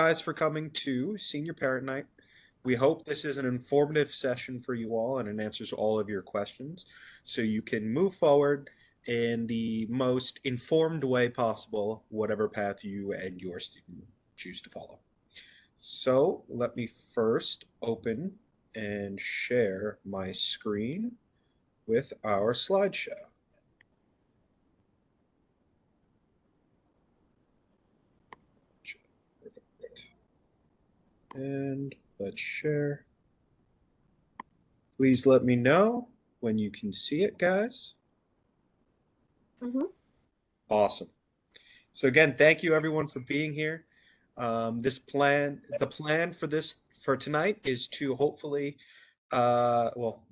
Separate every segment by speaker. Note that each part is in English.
Speaker 1: Guys, for coming to Senior Parent Night. We hope this is an informative session for you all and it answers all of your questions so you can move forward in the most informed way possible, whatever path you and your student choose to follow. So let me first open and share my screen with our slideshow. And let's share. Please let me know when you can see it, guys. Awesome. So again, thank you everyone for being here. The plan for tonight is to hopefully, well,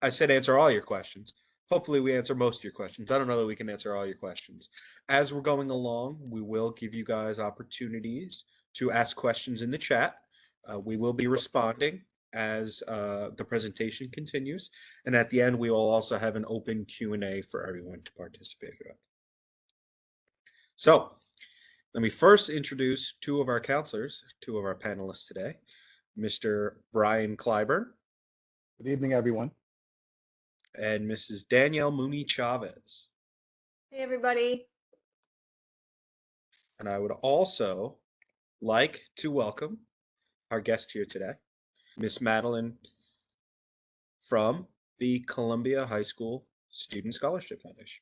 Speaker 1: I said answer all your questions. Hopefully we answer most of your questions. I don't know that we can answer all your questions. As we're going along, we will give you guys opportunities to ask questions in the chat. We will be responding as the presentation continues. And at the end, we will also have an open Q&A for everyone to participate with. So let me first introduce two of our counselors, two of our panelists today, Mr. Brian Clyburn.
Speaker 2: Good evening, everyone.
Speaker 1: And Mrs. Danielle Mooney Chavez.
Speaker 3: Hey, everybody.
Speaker 1: And I would also like to welcome our guest here today, Miss Madeline from the Columbia High School Student Scholarship Foundation.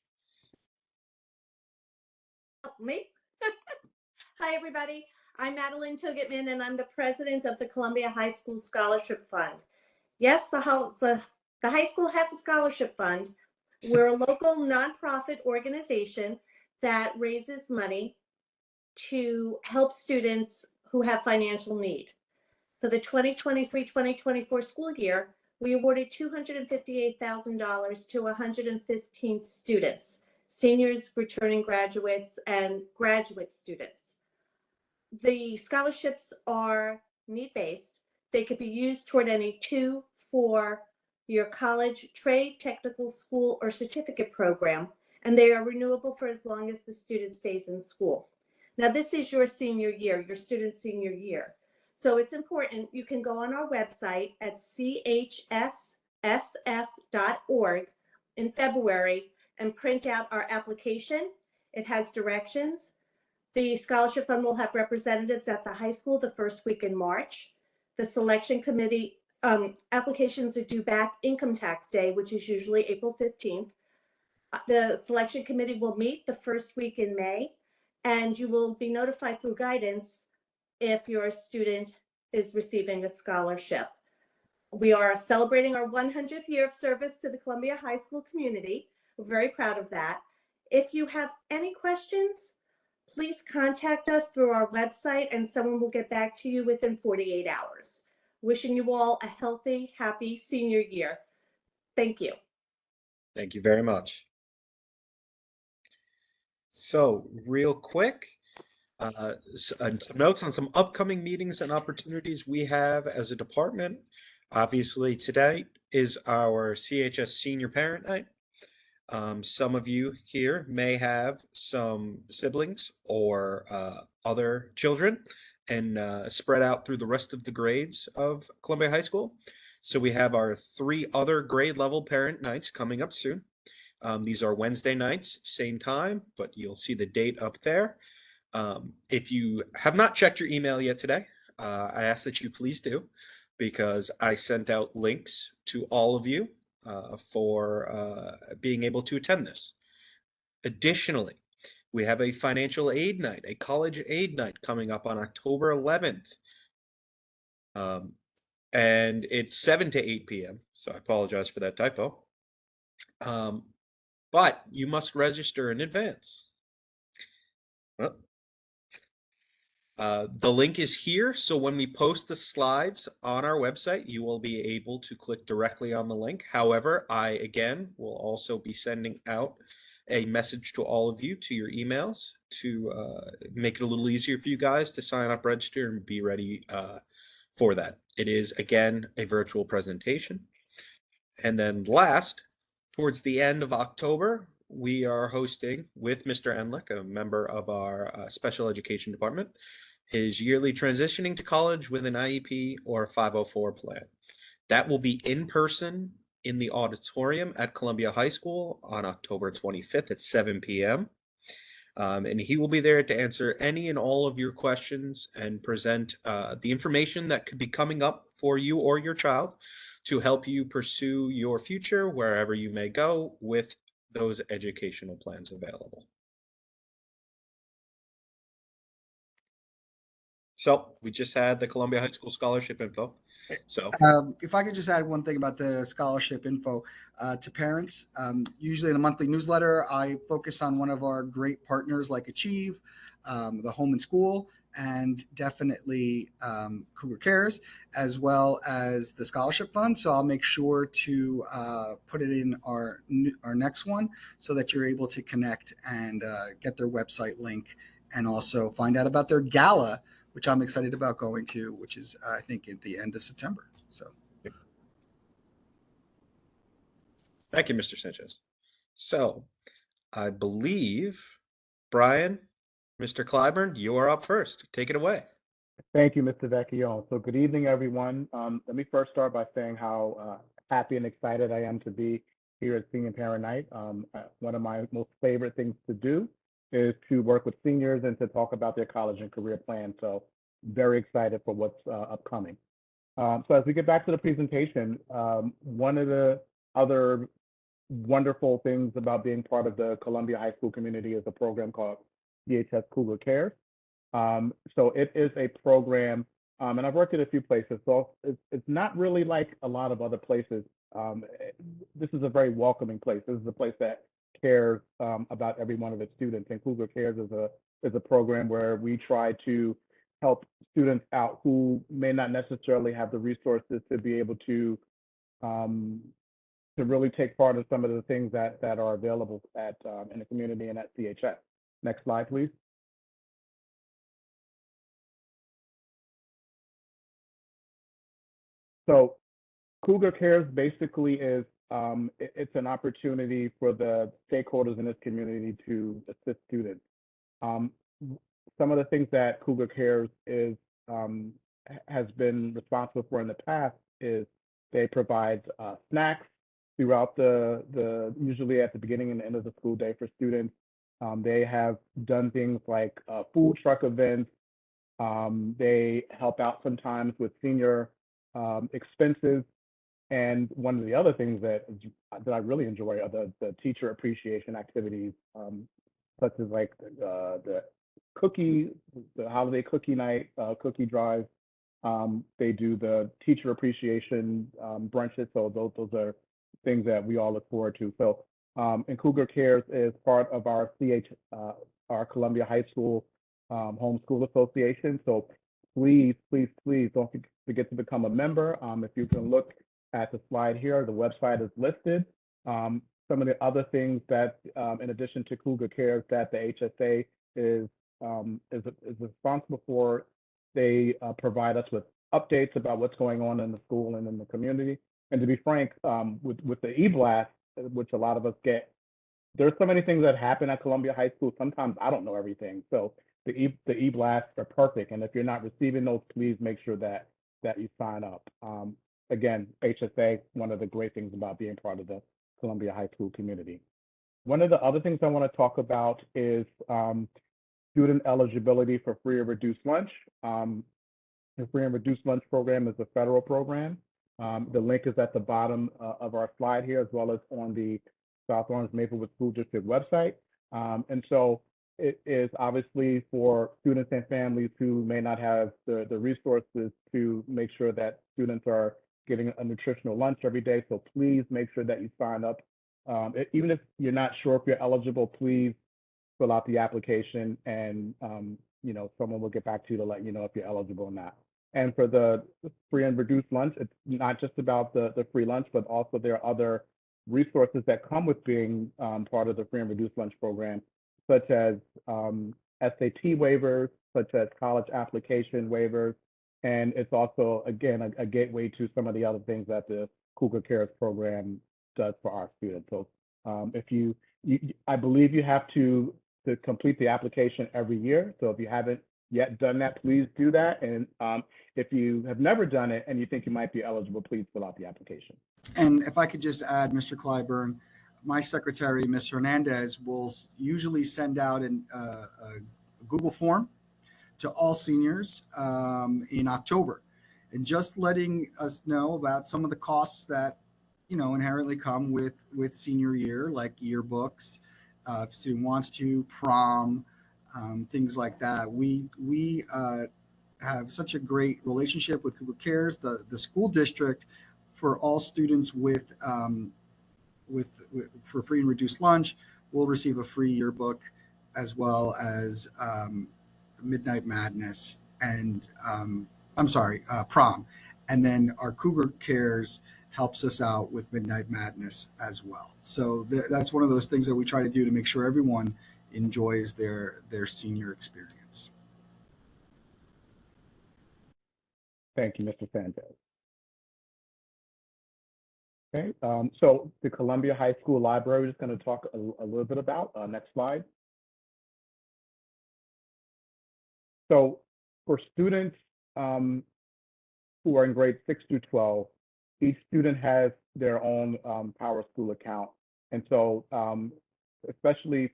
Speaker 3: Me? Hi, everybody. I'm Madeline Togetman, and I'm the president of the Columbia High School Scholarship Fund. Yes, the high school has a scholarship fund. We're a local nonprofit organization that raises money to help students who have financial need. For the 2023-2024 school year, we awarded $258,000 to 115 students, seniors, returning graduates, and graduate students. The scholarships are need-based. They could be used toward any 2, 4, your college, trade, technical school, or certificate program, and they are renewable for as long as the student stays in school. Now, this is your senior year, your student's senior year. So it's important, you can go on our website at chssf.org in February and print out our application. It has directions. The scholarship fund will have representatives at the high school the first week in March. The selection committee applications are due back income tax day, which is usually April 15th. The selection committee will meet the first week in May, and you will be notified through guidance if your student is receiving a scholarship. We are celebrating our 100th year of service to the Columbia High School community. We're very proud of that. If you have any questions, please contact us through our website and someone will get back to you within 48 hours. Wishing you all a healthy, happy senior year. Thank you.
Speaker 1: Thank you very much. So real quick, some notes on some upcoming meetings and opportunities we have as a department. Obviously, today is our CHS Senior Parent Night. Some of you here may have some siblings or other children and spread out through the rest of the grades of Columbia High School. So we have our 3 other grade level parent nights coming up soon. These are Wednesday nights, same time, but you'll see the date up there. If you have not checked your email yet today, I ask that you please do, because I sent out links to all of you for being able to attend this. Additionally, we have a financial aid night, a college aid night coming up on October 11th. And it's 7 to 8 p.m. So I apologize for that typo. But you must register in advance. Well, the link is here, so when we post the slides on our website, you will be able to click directly on the link. However, I, again, will also be sending out a message to all of you to your emails to make it a little easier for you guys to sign up, register, and be ready for that. It is, again, a virtual presentation. And then last, towards the end of October, we are hosting with Mr. Enlick, a member of our special education department. his yearly transitioning to college with an IEP or a 504 plan. That will be in person in the auditorium at Columbia High School on October 25th at 7 p.m. And he will be there to answer any and all of your questions and present the information that could be coming up for you or your child to help you pursue your future wherever you may go with those educational plans available. So we just had the Columbia High School scholarship info. So
Speaker 4: If I could just add one thing about the scholarship info to parents, usually in a monthly newsletter, I focus on one of our great partners like Achieve, the Home and School, and definitely Cougar Cares, as well as the scholarship fund. So I'll make sure to put it in our next one so that you're able to connect and get their website link and also find out about their gala, which I'm excited about going to, which is, I think, at the end of September. So,
Speaker 1: thank you, Mr. Sanchez. So I believe, Brian, Mr. Clyburn, you are up first. Take it away.
Speaker 2: Thank you, Mr. Vecchione. So good evening, everyone. Let me first start by saying how happy and excited I am to be here at Senior Parent Night. One of my most favorite things to do is to work with seniors and to talk about their college and career plans. So very excited for what's upcoming. So as we get back to the presentation, one of the other wonderful things about being part of the Columbia High School community is a program called CHS Cougar Cares. So it is a program, and I've worked at a few places, so it's not really like a lot of other places. This is a very welcoming place. This is a place that cares about every one of its students, and Cougar Cares is a program where we try to help students out who may not necessarily have the resources to be able to really take part in some of the things that are available at in the community and at CHS. Next slide, please. So Cougar Cares basically is it's an opportunity for the stakeholders in this community to assist students. Some of the things that Cougar Cares is has been responsible for in the past is they provide snacks throughout the usually at the beginning and end of the school day for students. They have done things like food truck events. They help out sometimes with senior expenses. And one of the other things that I really enjoy are the teacher appreciation activities, such as like the holiday cookie night, cookie drive. They do the teacher appreciation brunches. So those are things that we all look forward to. So and Cougar Cares is part of our our Columbia High School Homeschool Association. So please don't forget to become a member. If you can look at the slide here, the website is listed. Some of the other things that, in addition to Cougar Cares, that the HSA is responsible for, they provide us with updates about what's going on in the school and in the community. And to be frank, with the e-blast, which a lot of us get, there's so many things that happen at Columbia High School. Sometimes I don't know everything. So the e-blasts are perfect. And if you're not receiving those, please make sure that you sign up. Again, HSA, one of the great things about being part of the Columbia High School community. One of the other things I want to talk about is student eligibility for free or reduced lunch. The free and reduced lunch program is a federal program. The link is at the bottom of our slide here, as well as on the South Orange Maplewood School District website. And so it is obviously for students and families who may not have the resources to make sure that students are getting a nutritional lunch every day. So please make sure that you sign up. Even if you're not sure if you're eligible, please fill out the application, and someone will get back to you to let you know if you're eligible or not. And for the free and reduced lunch, it's not just about the free lunch, but also there are other resources that come with being part of the free and reduced lunch program, such as SAT waivers, such as college application waivers. And it's also, again, a gateway to some of the other things that the Cougar Cares program does for our students. So if I believe you have to complete the application every year. So if you haven't yet done that, please do that. And if you have never done it and you think you might be eligible, please fill out the application.
Speaker 4: And if I could just add, Mr. Clyburn, my secretary, Ms. Hernandez, will usually send out a Google form to all seniors in October, and just letting us know about some of the costs that inherently come with senior year, like yearbooks, if a student wants to, prom, things like that. We have such a great relationship with Cougar Cares, the school district, for all students with for free and reduced lunch will receive a free yearbook, as well as Midnight Madness and prom. And then our Cougar Cares helps us out with Midnight Madness as well. So that's one of those things that we try to do to make sure everyone enjoys their senior experience.
Speaker 2: Thank you, Mr. Sanchez. Okay, so the Columbia High School Library, we're just going to talk a little bit about. Next slide. So for students who are in grades 6 through 12, each student has their own Power School account. And so especially,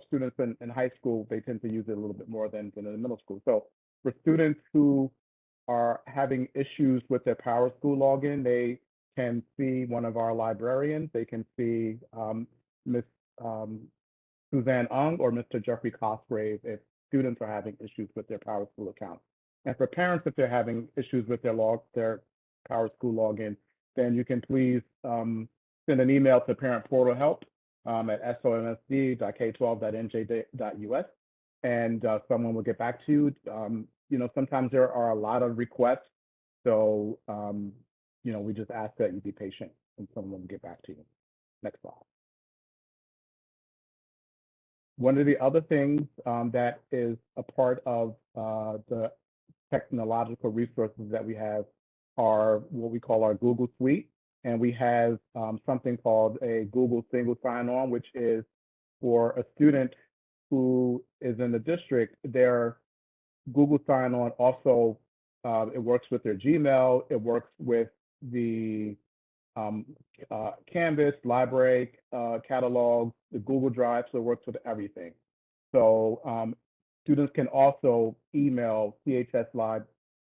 Speaker 2: students in high school, they tend to use it a little bit more than in the middle school. So for students who are having issues with their Power School login, they can see one of our librarians. They can see Ms. Suzanne Ung or Mr. Jeffrey Cosgrave if students are having issues with their Power School account. And for parents, if they're having issues with their Power School login, then you can please send an email to Parent Portal Help at somsd.k12.nj.us, and someone will get back to you. Sometimes there are a lot of requests, so we just ask that you be patient and someone will get back to you. Next slide. One of the other things that is a part of the technological resources that we have are what we call our Google Suite. And we have something called a Google Single Sign-On, which is for a student who is in the district, their Google Sign-On also, it works with their Gmail, it works with the Canvas, library, catalog, the Google Drive, so it works with everything. So students can also email chslive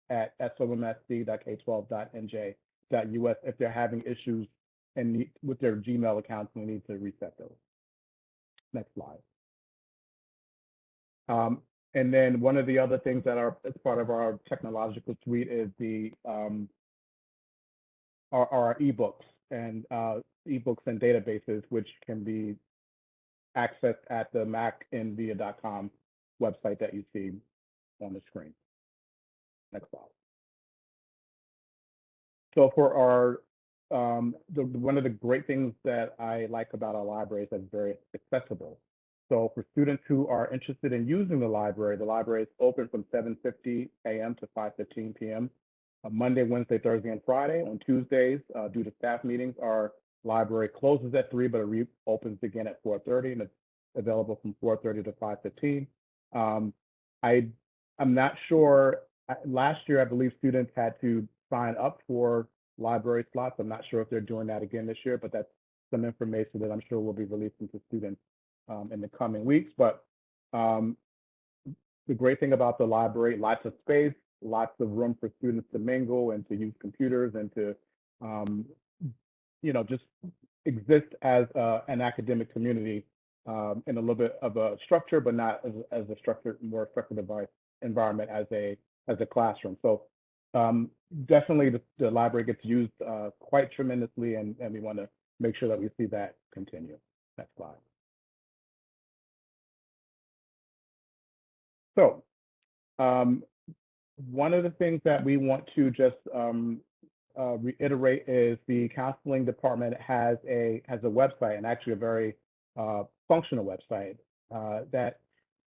Speaker 2: at somsd.k12.nj.us if they're having issues with their Gmail accounts and they need to reset those. Next slide. And then one of the other things that are as part of our technological suite is the our ebooks and databases, which can be accessed at the macinvia.com website that you see on the screen. Next slide. So for our one of the great things that I like about our library is that it's very accessible. So for students who are interested in using the library is open from 7:50 a.m. to 5:15 p.m. Monday, Wednesday, Thursday, and Friday. On Tuesdays, due to staff meetings, our library closes at 3, but it reopens again at 4:30, and it's available from 4:30 to 5:15. I'm not sure. Last year, I believe students had to sign up for library slots. I'm not sure if they're doing that again this year, but that's some information that I'm sure will be releasing to students in the coming weeks. But the great thing about the library, lots of space, lots of room for students to mingle and to use computers and to, just exist as an academic community in a little bit of a structure, but not as a more structured environment as a classroom. So definitely the library gets used quite tremendously, and we want to make sure that we see that continue. Next slide. So one of the things that we want to just reiterate is the counseling department has a website, and actually a very functional website that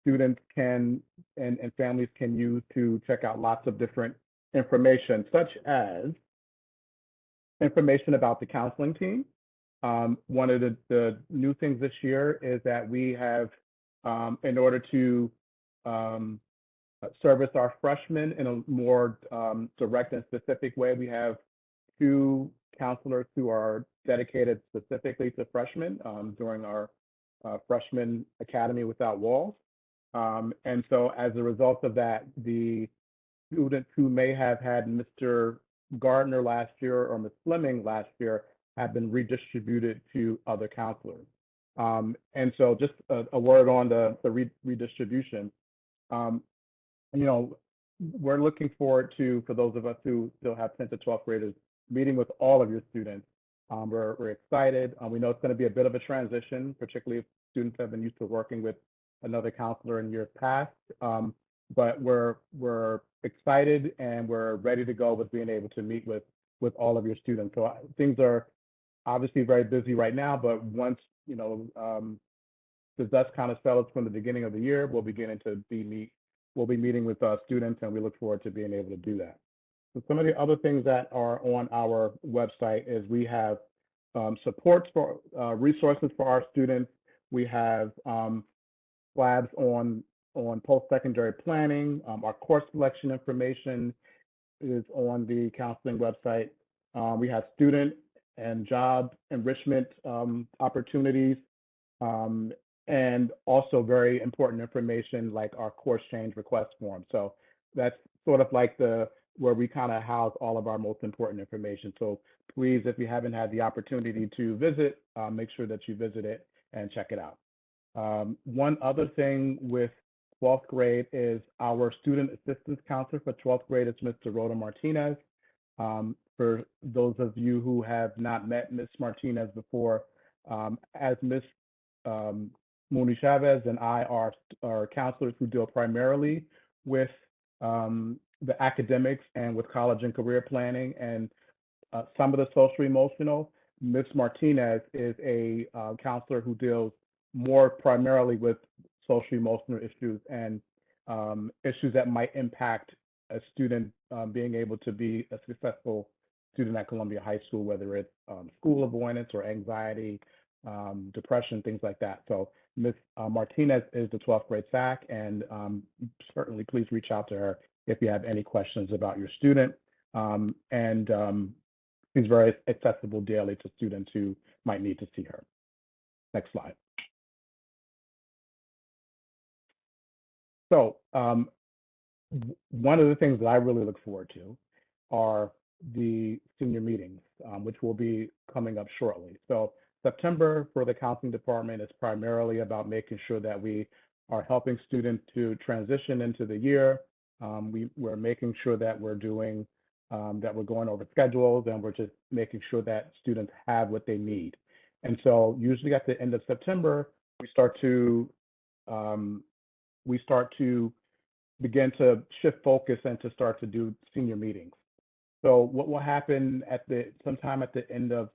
Speaker 2: students can and families can use to check out lots of different information, such as information about the counseling team. One of the new things this year is that we have, in order to service our freshmen in a more direct and specific way. We have 2 counselors who are dedicated specifically to freshmen during our Freshman Academy Without Walls. And so as a result of that, the students who may have had Mr. Gardner last year or Ms. Fleming last year have been redistributed to other counselors. And so just a word on the redistribution. You know, we're looking forward to, for those of us who still have 10th to 12th graders, meeting with all of your students. We're excited. We know it's going to be a bit of a transition, particularly if students have been used to working with another counselor in years past. But we're excited and we're ready to go with being able to meet with all of your students. So things are obviously very busy right now, but once, you know, the dust kind of settles from the beginning of the year, we'll be meeting with students, and we look forward to being able to do that. So some of the other things that are on our website is we have supports for resources for our students. We have labs on post-secondary planning. Our course selection information is on the counseling website. We have student and job enrichment opportunities, and also very important information like our course change request form. So that's sort of like where we kind of house all of our most important information. So please, if you haven't had the opportunity to visit, make sure that you visit it and check it out. One other thing with 12th grade is our student assistance counselor for 12th grade is Mr. Rhoda Martinez. For those of you who have not met Ms. Martinez before, as Ms. Mooney Chavez and I are counselors who deal primarily with the academics and with college and career planning and some of the social emotional. Ms. Martinez is a counselor who deals more primarily with social emotional issues and issues that might impact a student being able to be a successful student at Columbia High School, whether it's school avoidance or anxiety, depression, things like that. So Ms. Martinez is the 12th grade SAC, and certainly please reach out to her if you have any questions about your student. She's very accessible daily to students who might need to see her. Next slide. So one of the things that I really look forward to are the senior meetings, which will be coming up shortly. So September for the counseling department is primarily about making sure that we are helping students to transition into the year. We're making sure that we're doing, that we're going over schedules, and we're just making sure that students have what they need. And so usually at the end of September, we start to begin to shift focus and to start to do senior meetings. So what will happen sometime at the end of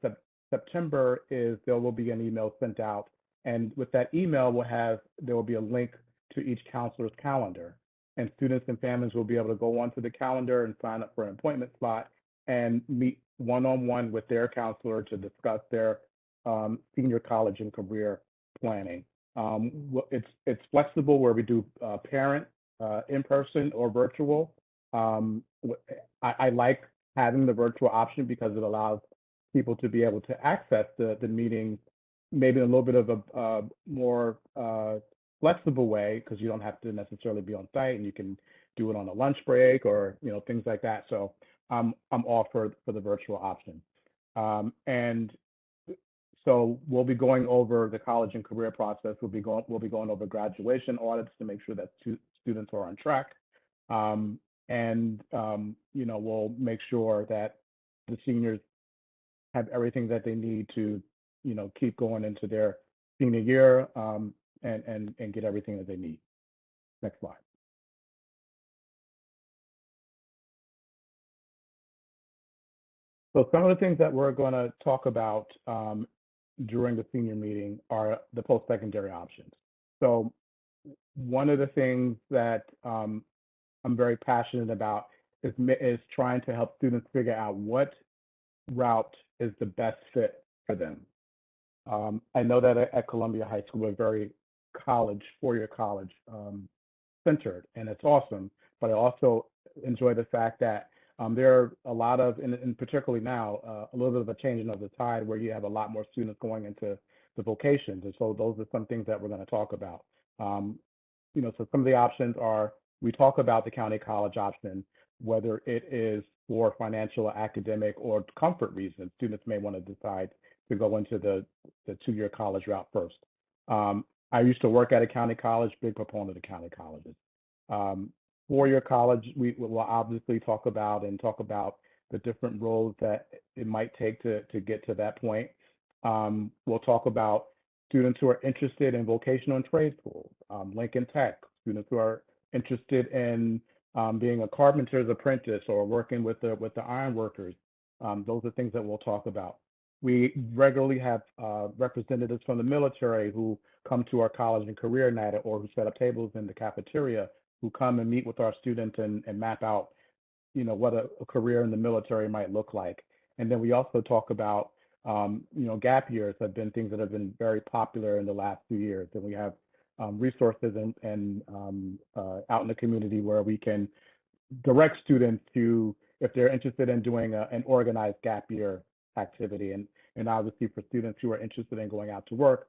Speaker 2: September is there will be an email sent out, and with that email there will be a link to each counselor's calendar, and students and families will be able to go onto the calendar and sign up for an appointment slot and meet one-on-one with their counselor to discuss their senior college and career planning. It's flexible where we do parent in person or virtual. I like having the virtual option because it allows people to be able to access the meeting maybe in a little bit of a more flexible way, because you don't have to necessarily be on site and you can do it on a lunch break or things like that. So I'm all for the virtual option. And so we'll be going over the college and career process. We'll be going over graduation audits to make sure that students are on track. We'll make sure that the seniors have everything that they need to, keep going into their senior year and get everything that they need. Next slide. So some of the things that we're going to talk about during the senior meeting are the post-secondary options. So one of the things that I'm very passionate about is trying to help students figure out what route is the best fit for them. I know that at Columbia High School, we're very four-year college centered, and it's awesome. but I also enjoy the fact that there are a lot of, and particularly now, a little bit of a changing of the tide where you have a lot more students going into the vocations. And so those are some things that we're going to talk about. So some of the options are, we talk about the county college option, whether it is for financial or academic or comfort reasons. Students may want to decide to go into the 2-year college route first. I used to work at a county college, big proponent of county colleges. 4-year college, we will obviously talk about the different roles that it might take to get to that point. We'll talk about students who are interested in vocational and trade schools, Lincoln Tech, students who are interested in being a carpenter's apprentice or working with the iron workers. Those are things that we'll talk about. We regularly have representatives from the military who come to our college and career night, or who set up tables in the cafeteria, who come and meet with our students and map out, what a career in the military might look like. And then we also talk about, gap years have been things that have been very popular in the last few years. And we have resources and out in the community where we can direct students to, if they're interested in doing an organized gap year activity. And obviously for students who are interested in going out to work,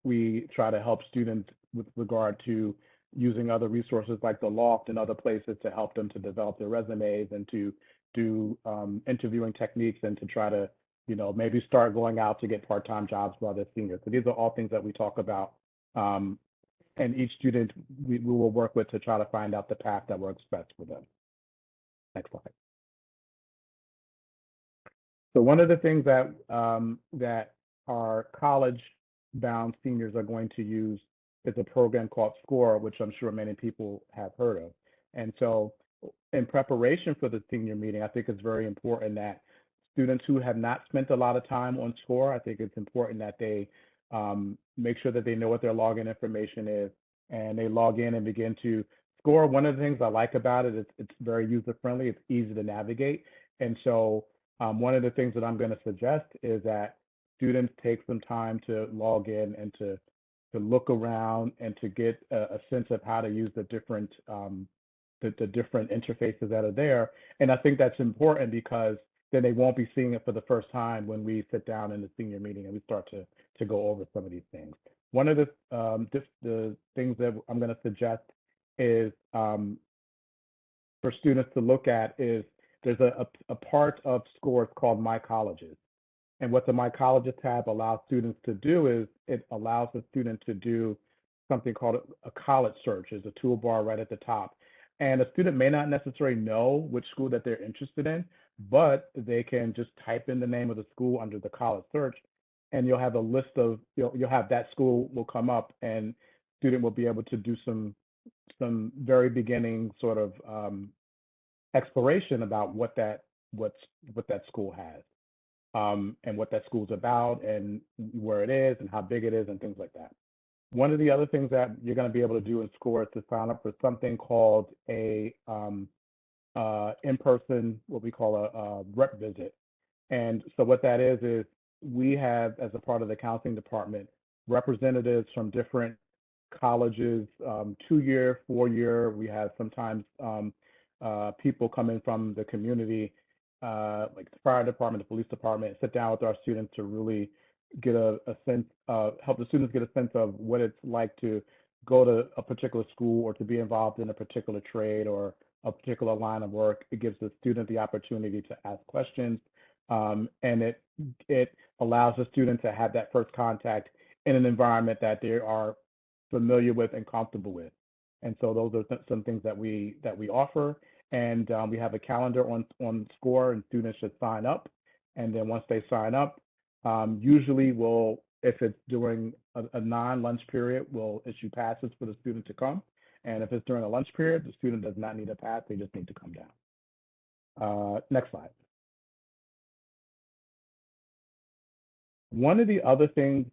Speaker 2: we try to help students with regard to using other resources like the Loft and other places to help them to develop their resumes and to do interviewing techniques and to try to, maybe start going out to get part-time jobs while they're seniors. So these are all things that we talk about. And each student we will work with to try to find out the path that works best for them. Next slide. So one of the things that that our college-bound seniors are going to use is a program called SCORE, which I'm sure many people have heard of. And so in preparation for the senior meeting, I think it's very important that students who have not spent a lot of time on SCORE, I think it's important that they make sure that they know what their login information is, and they log in and begin to SCORE. One of the things I like about it is it's very user-friendly, it's easy to navigate. And so one of the things that I'm going to suggest is that students take some time to log in and to look around and to get a sense of how to use the different interfaces that are there. And I think that's important because then they won't be seeing it for the first time when we sit down in the senior meeting and we start to go over some of these things. One of the things that I'm going to suggest is for students to look at is there's a part of SCORE called My Colleges. And what the My Colleges tab allows students to do is it allows the student to do something called a college search. There's a toolbar right at the top. And a student may not necessarily know which school that they're interested in, but they can just type in the name of the school under the college search, and you'll have a list of, you'll have that school will come up, and student will be able to do some very beginning sort of exploration about what that school has. And what that school's about and where it is and how big it is and things like that. One of the other things that you're going to be able to do in SCORE is to sign up for something called a in-person, what we call a rep visit. And so what that is we have, as a part of the counseling department, representatives from different colleges, 2-year, 4-year. We have sometimes people coming from the community, like the fire department, the police department, sit down with our students to really get a sense of, help the students get a sense of what it's like to go to a particular school or to be involved in a particular trade or a particular line of work. It gives the student the opportunity to ask questions, and it allows the student to have that first contact in an environment that they are familiar with and comfortable with. And so those are some things that we offer. And we have a calendar on SCORE, and students should sign up. And then once they sign up, usually if it's during a non-lunch period, we'll issue passes for the student to come. And if it's during a lunch period, the student does not need a pass, they just need to come down. Next slide. One of the other things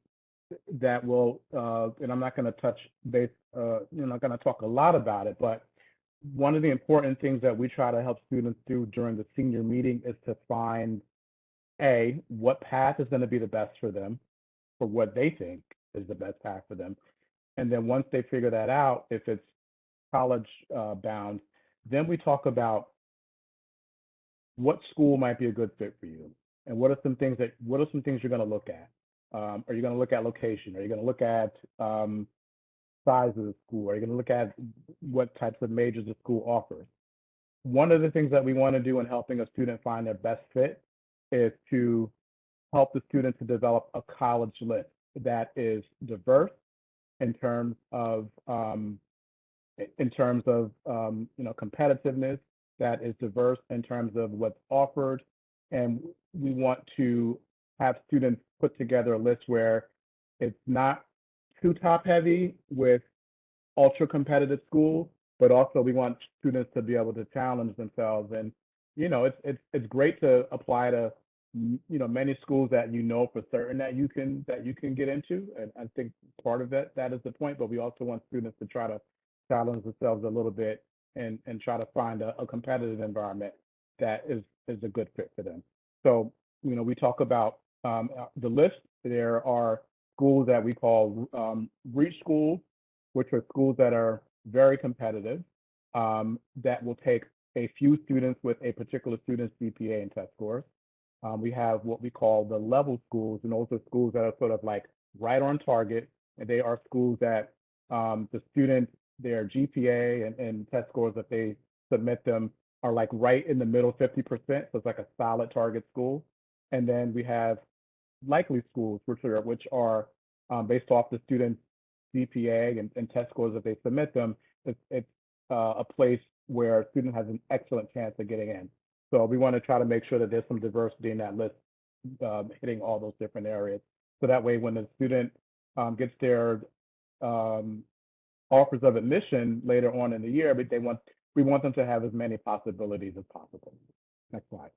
Speaker 2: that will, and I'm not going to touch base, not going to talk a lot about it, but one of the important things that we try to help students do during the senior meeting is to find, what path is going to be the best for them, for what they think is the best path for them. And then once they figure that out, if it's college bound, Then we talk about what school might be a good fit for you, and what are some things you're going to look at. Are you going to look at location? Are you going to look at size of the school? Are you going to look at what types of majors the school offers? One of the things that we want to do in helping a student find their best fit is to help the student to develop a college list that is diverse in terms of competitiveness, that is diverse in terms of what's offered, and we want to have students put together a list where it's not too top heavy with ultra competitive schools, but also we want students to be able to challenge themselves. And it's great to apply to many schools that for certain that you can get into. And I think part of that is the point. But we also want students to try to challenge themselves a little bit and try to find a competitive environment that is a good fit for them. So we talk about the list. There are schools that we call reach schools, which are schools that are very competitive, that will take a few students with a particular student's GPA and test scores. We have what we call the level schools, and those are schools that are sort of like right on target, and they are schools that the students, their GPA and test scores that they submit them are like right in the middle, 50%, so it's like a solid target school. And then we have likely schools, which are based off the student's GPA and test scores that they submit them. It's a place where a student has an excellent chance of getting in. So we want to try to make sure that there's some diversity in that list, hitting all those different areas. So that way, when the student gets their offers of admission later on in the year, but we want them to have as many possibilities as possible. Next slide.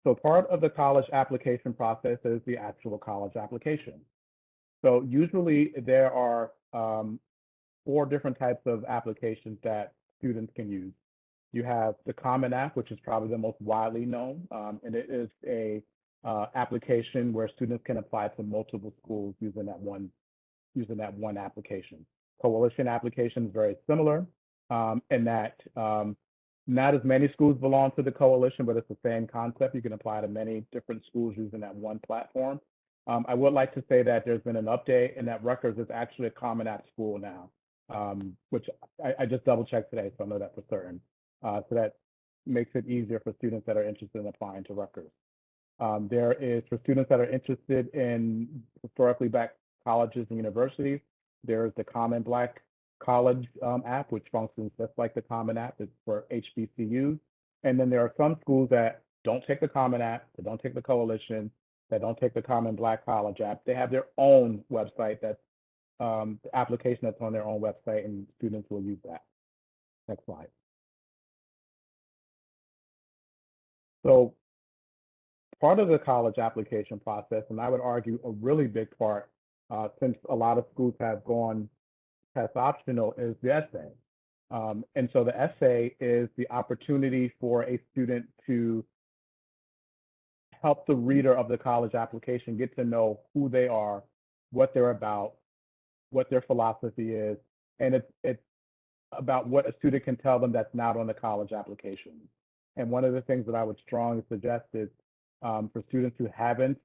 Speaker 2: So part of the college application process is the actual college application. So usually there are 4 different types of applications that students can use. You have the Common App, which is probably the most widely known, and it is a application where students can apply to multiple schools using that one application. Coalition application is very similar in that not as many schools belong to the coalition, but it's the same concept. You can apply to many different schools using that one platform. I would like to say that there's been an update, and that Rutgers is actually a Common App school now, which I just double checked today, so I know that for certain. So that makes it easier for students that are interested in applying to Rutgers. There is, for students that are interested in historically Black colleges and universities, there's the Common Black College app, which functions just like the Common App. It's for HBCUs. And then there are some schools that don't take the Common App, that don't take the Coalition, that don't take the Common Black College app. They have their own website that's the application that's on their own website, and students will use that. Next slide. So part of the college application process, and I would argue a really big part, since a lot of schools have gone test optional, is the essay. And so the essay is the opportunity for a student to help the reader of the college application get to know who they are, what they're about, what their philosophy is, and it's about what a student can tell them that's not on the college application. And one of the things that I would strongly suggest is for students who haven't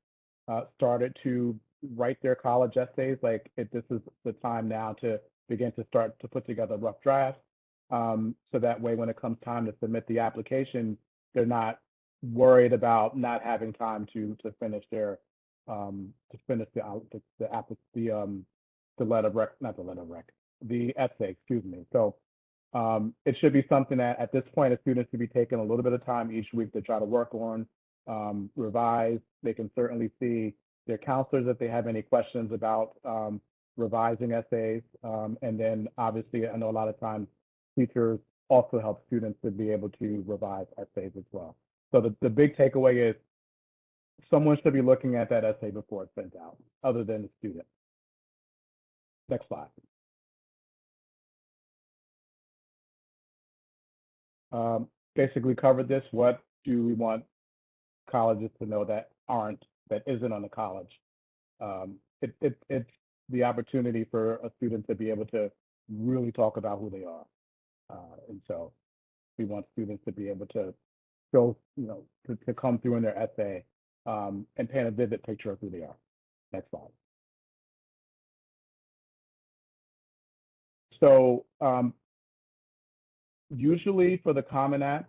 Speaker 2: started to write their college essays, this is the time now to begin to start to put together rough drafts. So that way, when it comes time to submit the application, they're not worried about not having time to finish their the essay, excuse me. So it should be something that at this point, a student should be taking a little bit of time each week to try to work on, revise. They can certainly see their counselors if they have any questions about revising essays. And then obviously, I know a lot of times teachers also help students to be able to revise essays as well. So the big takeaway is someone should be looking at that essay before it's sent out, other than the student. Next slide. Basically covered this. What do we want colleges to know that isn't on the college? It's the opportunity for a student to be able to really talk about who they are. And so we want students to be able to show, to come through in their essay and paint a vivid picture of who they are. Next slide. So usually for the Common App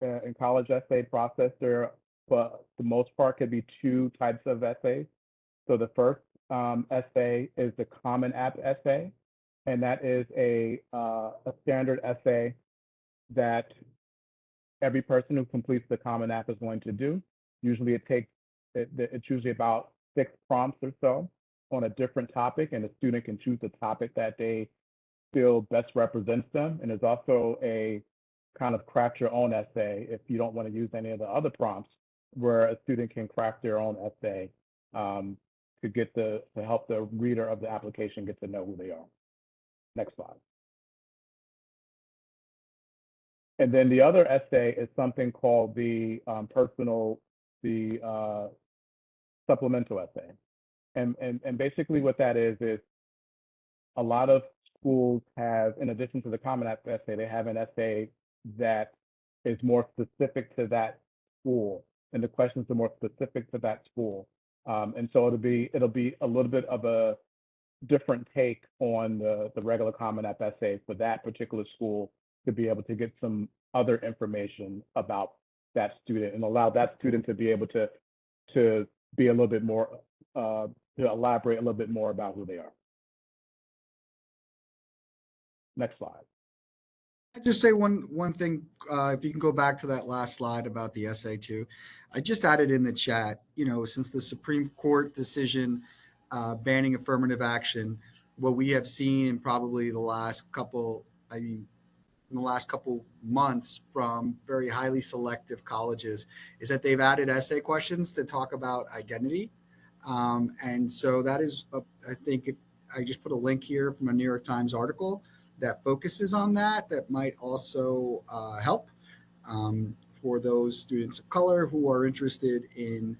Speaker 2: and college essay process, there, for the most part, could be two types of essays. So the first essay is the Common App essay, and that is a standard essay that every person who completes the Common App is going to do. Usually it's usually about 6 prompts or so on a different topic, and the student can choose the topic that they feel best represents them. And there's also a kind of craft your own essay if you don't want to use any of the other prompts, where a student can craft their own essay to help the reader of the application get to know who they are. Next slide. And then the other essay is something called the supplemental essay. And basically what that is a lot of schools have, in addition to the Common App essay, they have an essay that is more specific to that school, and the questions are more specific to that school. And so it'll be a little bit of a different take on the regular Common App essay for that particular school, to be able to get some other information about that student and allow that student to be able to be a little bit more, to elaborate a little bit more about who they are. Next slide.
Speaker 4: I'd just say one thing, if you can go back to that last slide about the essay too. I just added in the chat, since the Supreme Court decision banning affirmative action, what we have seen in probably the last couple months from very highly selective colleges is that they've added essay questions to talk about identity. And so that is, I think, if I just put a link here from a New York Times article that focuses on that might also help for those students of color who are interested in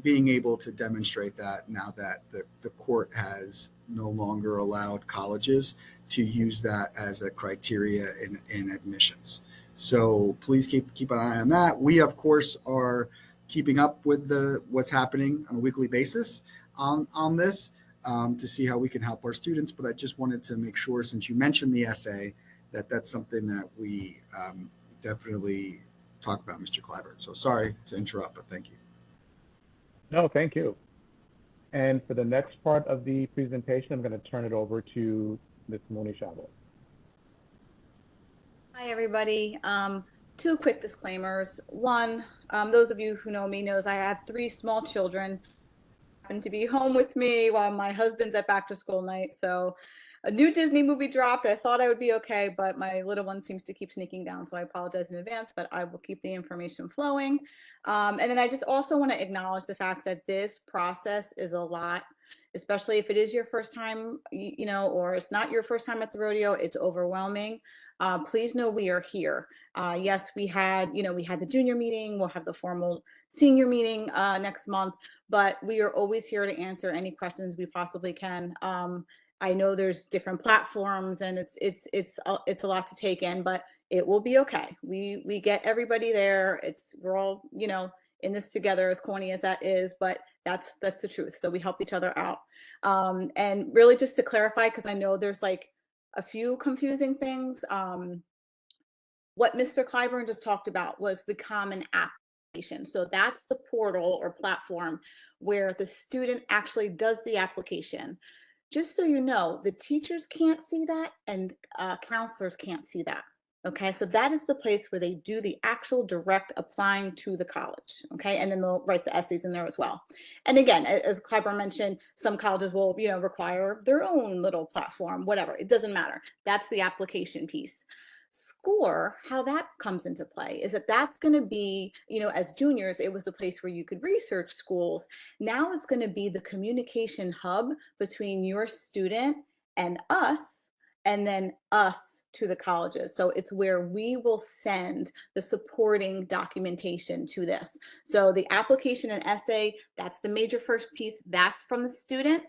Speaker 4: being able to demonstrate that, now that the court has no longer allowed colleges to use that as a criteria in admissions. So please keep an eye on that. We, of course, are keeping up with what's happening on a weekly basis on this to see how we can help our students. But I just wanted to make sure, since you mentioned the essay, that's something that we definitely talk about, Mr. Clyburn. So sorry to interrupt, but thank you.
Speaker 2: No, thank you. And for the next part of the presentation, I'm going to turn it over to Ms. Moni Chavez.
Speaker 5: Hi, everybody. 2 quick disclaimers. One, those of you who know me knows I have 3 small children happen to be home with me while my husband's at back to school night. So a new Disney movie dropped. I thought I would be okay, but my little one seems to keep sneaking down. So I apologize in advance, but I will keep the information flowing. And then I just also want to acknowledge the fact that this process is a lot, especially if it is your first time, or it's not your first time at the rodeo. It's overwhelming. Please know we are here. Yes, we had the junior meeting. We'll have the formal senior meeting next month, but we are always here to answer any questions we possibly can. I know there's different platforms and it's a lot to take in, but it will be okay. We get everybody there. We're all, in this together, as corny as that is, but that's the truth. So we help each other out. And really just to clarify, because I know there's like a few confusing things. What Mr. Clyburn just talked about was the Common Application. So that's the portal or platform where the student actually does the application. Just so you know, the teachers can't see that and counselors can't see that. Okay, so that is the place where they do the actual direct applying to the college. Okay, and then they'll write the essays in there as well. And again, as Clyburn mentioned, some colleges will, require their own little platform, whatever. It doesn't matter. That's the application piece. SCORE, how that comes into play is that's going to be, as juniors, it was the place where you could research schools. Now it's going to be the communication hub between your student and us, and then us to the colleges. So it's where we will send the supporting documentation to this. So the application and essay, that's the major first piece. That's from the student.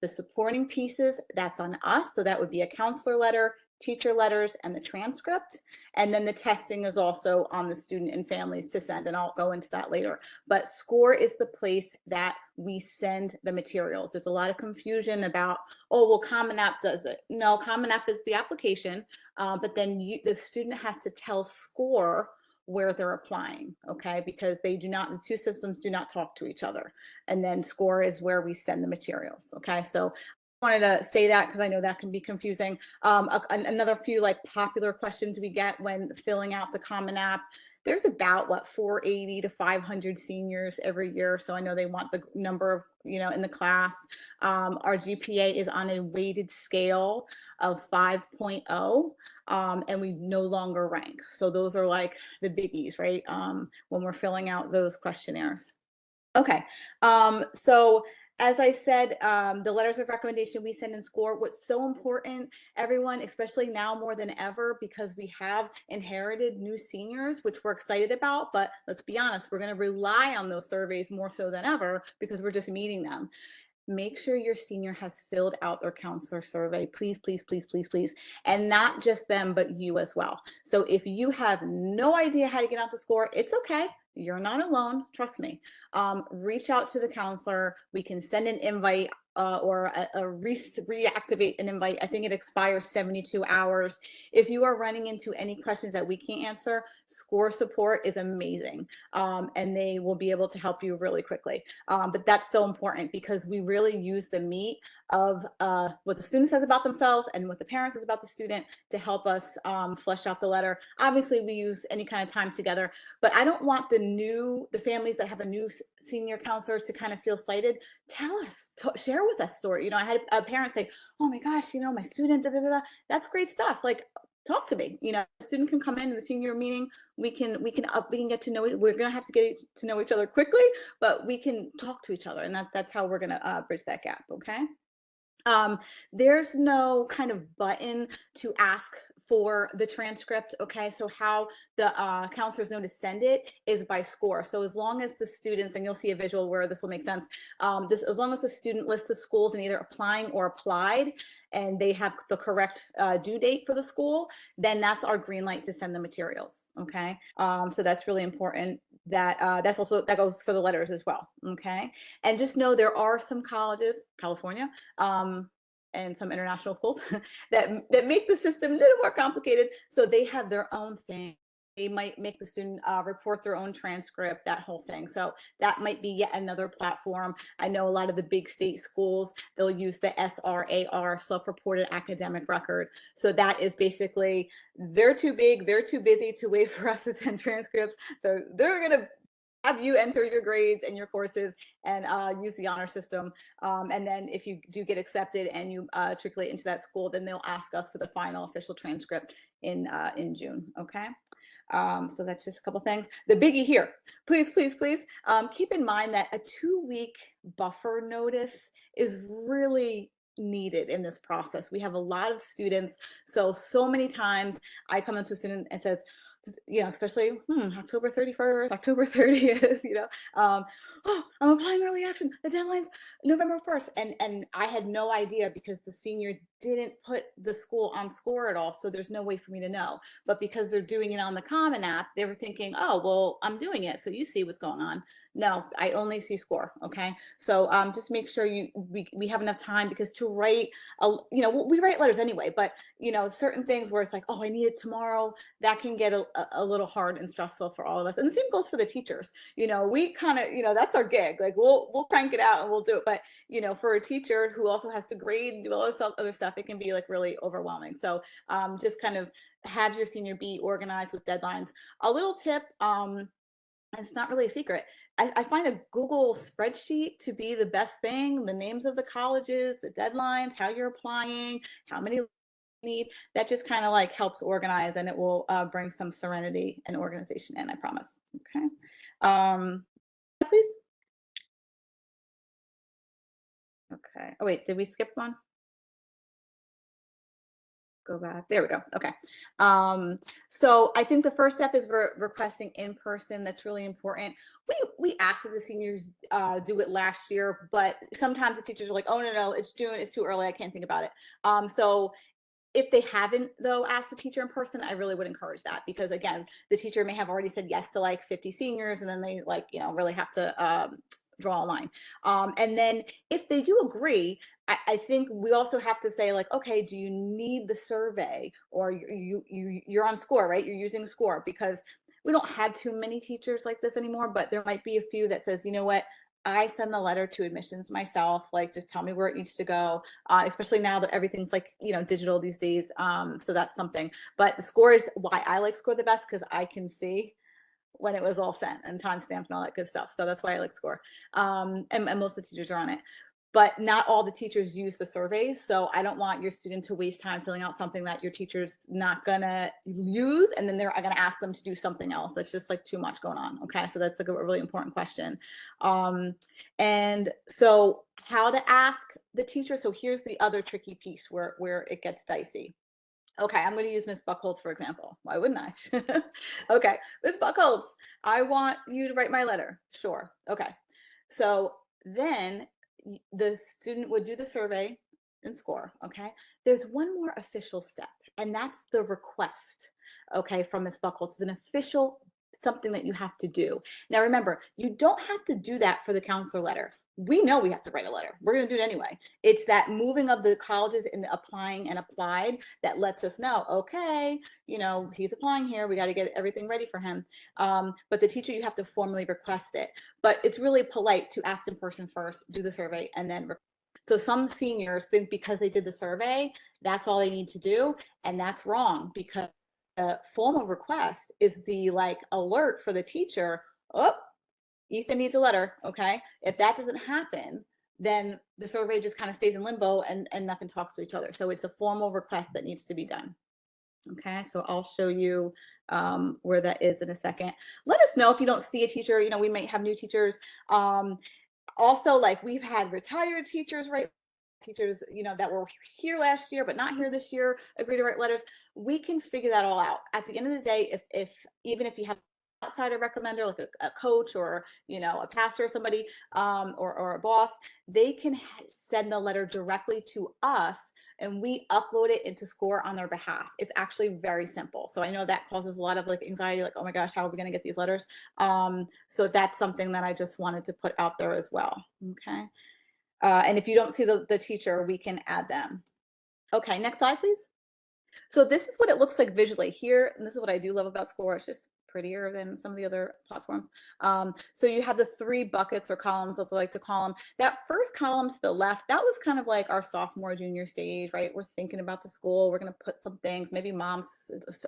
Speaker 5: The supporting pieces, that's on us. So that would be a counselor letter, teacher letters, and the transcript. And then the testing is also on the student and families to send, and I'll go into that later. But SCORE is the place that we send the materials. There's a lot of confusion about, oh, well, Common App does it. No, Common App is the application, but then the student has to tell SCORE where they're applying, okay? Because they do not, the two systems do not talk to each other. And then SCORE is where we send the materials, okay? So I wanted to say that because I know that can be confusing. Another few like popular questions we get when filling out the Common App. There's about what 480 to 500 seniors every year, so I know they want the number of in the class. Our GPA is on a weighted scale of 5.0, and we no longer rank. So those are like the biggies, right? When we're filling out those questionnaires. Okay, so as I said, the letters of recommendation we send in SCORE, what's so important, everyone, especially now more than ever, because we have inherited new seniors, which we're excited about, but let's be honest, we're gonna rely on those surveys more so than ever because we're just meeting them. Make sure your senior has filled out their counselor survey, please, please, please, please, please. And not just them, but you as well. So if you have no idea how to get out the SCORE, it's okay. You're not alone, trust me. Reach out to the counselor. We can send an invite or reactivate an invite. I think it expires 72 hours. If you are running into any questions that we can't answer, SCORE support is amazing, and they will be able to help you really quickly. But that's so important because we really use the meat of what the student says about themselves and what the parent says about the student to help us flesh out the letter. Obviously, we use any kind of time together, but I don't want the families that have a new senior counselors to kind of feel slighted. Tell us, share with us story. I had a parent say, oh my gosh, my student, da, da, da, da. That's great stuff. Like, talk to me. The student can come in the senior meeting. We can get to know it. We're gonna have to get to know each other quickly, but we can talk to each other, and that's how we're gonna bridge that gap. Okay. There's no kind of button to ask for the transcript. Okay, so how the counselors know to send it is by SCORE. So as long as the students, and you'll see a visual where this will make sense, as long as the student lists the schools and either applying or applied, and they have the correct due date for the school, then that's our green light to send the materials. Okay, so that's really important. That that goes for the letters as well. Okay, and just know there are some colleges, California, and some international schools that make the system a little more complicated. So they have their own thing. They might make the student report their own transcript, that whole thing. So that might be yet another platform. I know a lot of the big state schools, they'll use the SRAR, self-reported academic record. So that is basically, they're too big, they're too busy to wait for us to send transcripts. So they're gonna have you enter your grades and your courses and use the honor system. And then if you do get accepted and you matriculate into that school, then they'll ask us for the final official transcript in June, okay? So that's just a couple things. The biggie here, please, please, please, keep in mind that a 2-week buffer notice is really needed in this process. We have a lot of students, so many times I come into a student and says, especially October 31st, October 30th, oh, I'm applying early action. The deadline's November 1st. And I had no idea because the senior didn't put the school on SCORE at all. So there's no way for me to know. But because they're doing it on the Common App, they were thinking, oh, well, I'm doing it, so you see what's going on. No, I only see SCORE, okay? So just make sure we have enough time, because to write, we write letters anyway, but certain things where it's like, oh, I need it tomorrow, that can get a little hard and stressful for all of us. And the same goes for the teachers. We kind of, that's our gig. Like we'll crank it out and we'll do it. But for a teacher who also has to grade and do all this other stuff, it can be like really overwhelming. So just kind of have your senior be organized with deadlines. A little tip, it's not really a secret. I find a Google spreadsheet to be the best thing. The names of the colleges, the deadlines, how you're applying, how many need. That just kind of like helps organize, and it will bring some serenity and organization in, I promise. Okay. Please. Okay. Oh wait, did we skip one? go back. There we go. Okay. So I think the first step is requesting in person. That's really important. We asked that the seniors do it last year, but sometimes the teachers are like, oh, no, it's June. It's too early. I can't think about it. So if they haven't, though, asked the teacher in person, I really would encourage that, because again, the teacher may have already said yes to like 50 seniors, and then they really have to draw a line. And then if they do agree, I think we also have to say, like, okay, do you need the survey, or you're on SCORE, right? You're using SCORE, because we don't have too many teachers like this anymore, but there might be a few that says, you know what, I send the letter to admissions myself, like just tell me where it needs to go, especially now that everything's like, digital these days. So that's something. But the SCORE is why I like SCORE the best, because I can see when it was all sent and timestamped and all that good stuff. So that's why I like SCORE. And most of the teachers are on it. But not all the teachers use the surveys. So I don't want your student to waste time filling out something that your teacher's not gonna use, and then they're gonna ask them to do something else. That's just like too much going on. Okay, so that's like a really important question. And so how to ask the teacher. So here's the other tricky piece where it gets dicey. Okay, I'm going to use Ms. Buckholz, for example. Why wouldn't I? Okay, Ms. Buckholz, I want you to write my letter. Sure. Okay. So then the student would do the survey and SCORE. Okay. There's one more official step, and that's the request. Okay, from Ms. Buckholz. It's an official something that you have to do. Now, remember, you don't have to do that for the counselor letter. We know we have to write a letter. We're going to do it anyway. It's that moving of the colleges in the applying and applied that lets us know, okay, he's applying here. We got to get everything ready for him. But the teacher, you have to formally request it. But it's really polite to ask in person first, do the survey, and then so some seniors think because they did the survey, that's all they need to do. And that's wrong, because a formal request is the alert for the teacher. Oh, Ethan needs a letter. Okay. If that doesn't happen, then the survey just kind of stays in limbo and nothing talks to each other. So it's a formal request that needs to be done. Okay. So I'll show you where that is in a second. Let us know if you don't see a teacher. We might have new teachers. Also, we've had retired teachers, right? Teachers, that were here last year but not here this year, agree to write letters. We can figure that all out. At the end of the day, if even if you have outsider recommender, like a coach or a pastor or somebody, or a boss, they can send the letter directly to us, and we upload it into SCORE on their behalf. It's actually very simple. So I know that causes a lot of anxiety, like, oh my gosh, how are we going to get these letters? So that's something that I just wanted to put out there as well. Okay. And if you don't see the teacher, we can add them. Okay, next slide, please. So this is what it looks like visually here. And this is what I do love about SCORE. It's just prettier than some of the other platforms. So you have the 3 buckets or columns, as I like to call them. That first column to the left, that was kind of like our sophomore, junior stage, right? We're thinking about the school. We're going to put some things, maybe mom's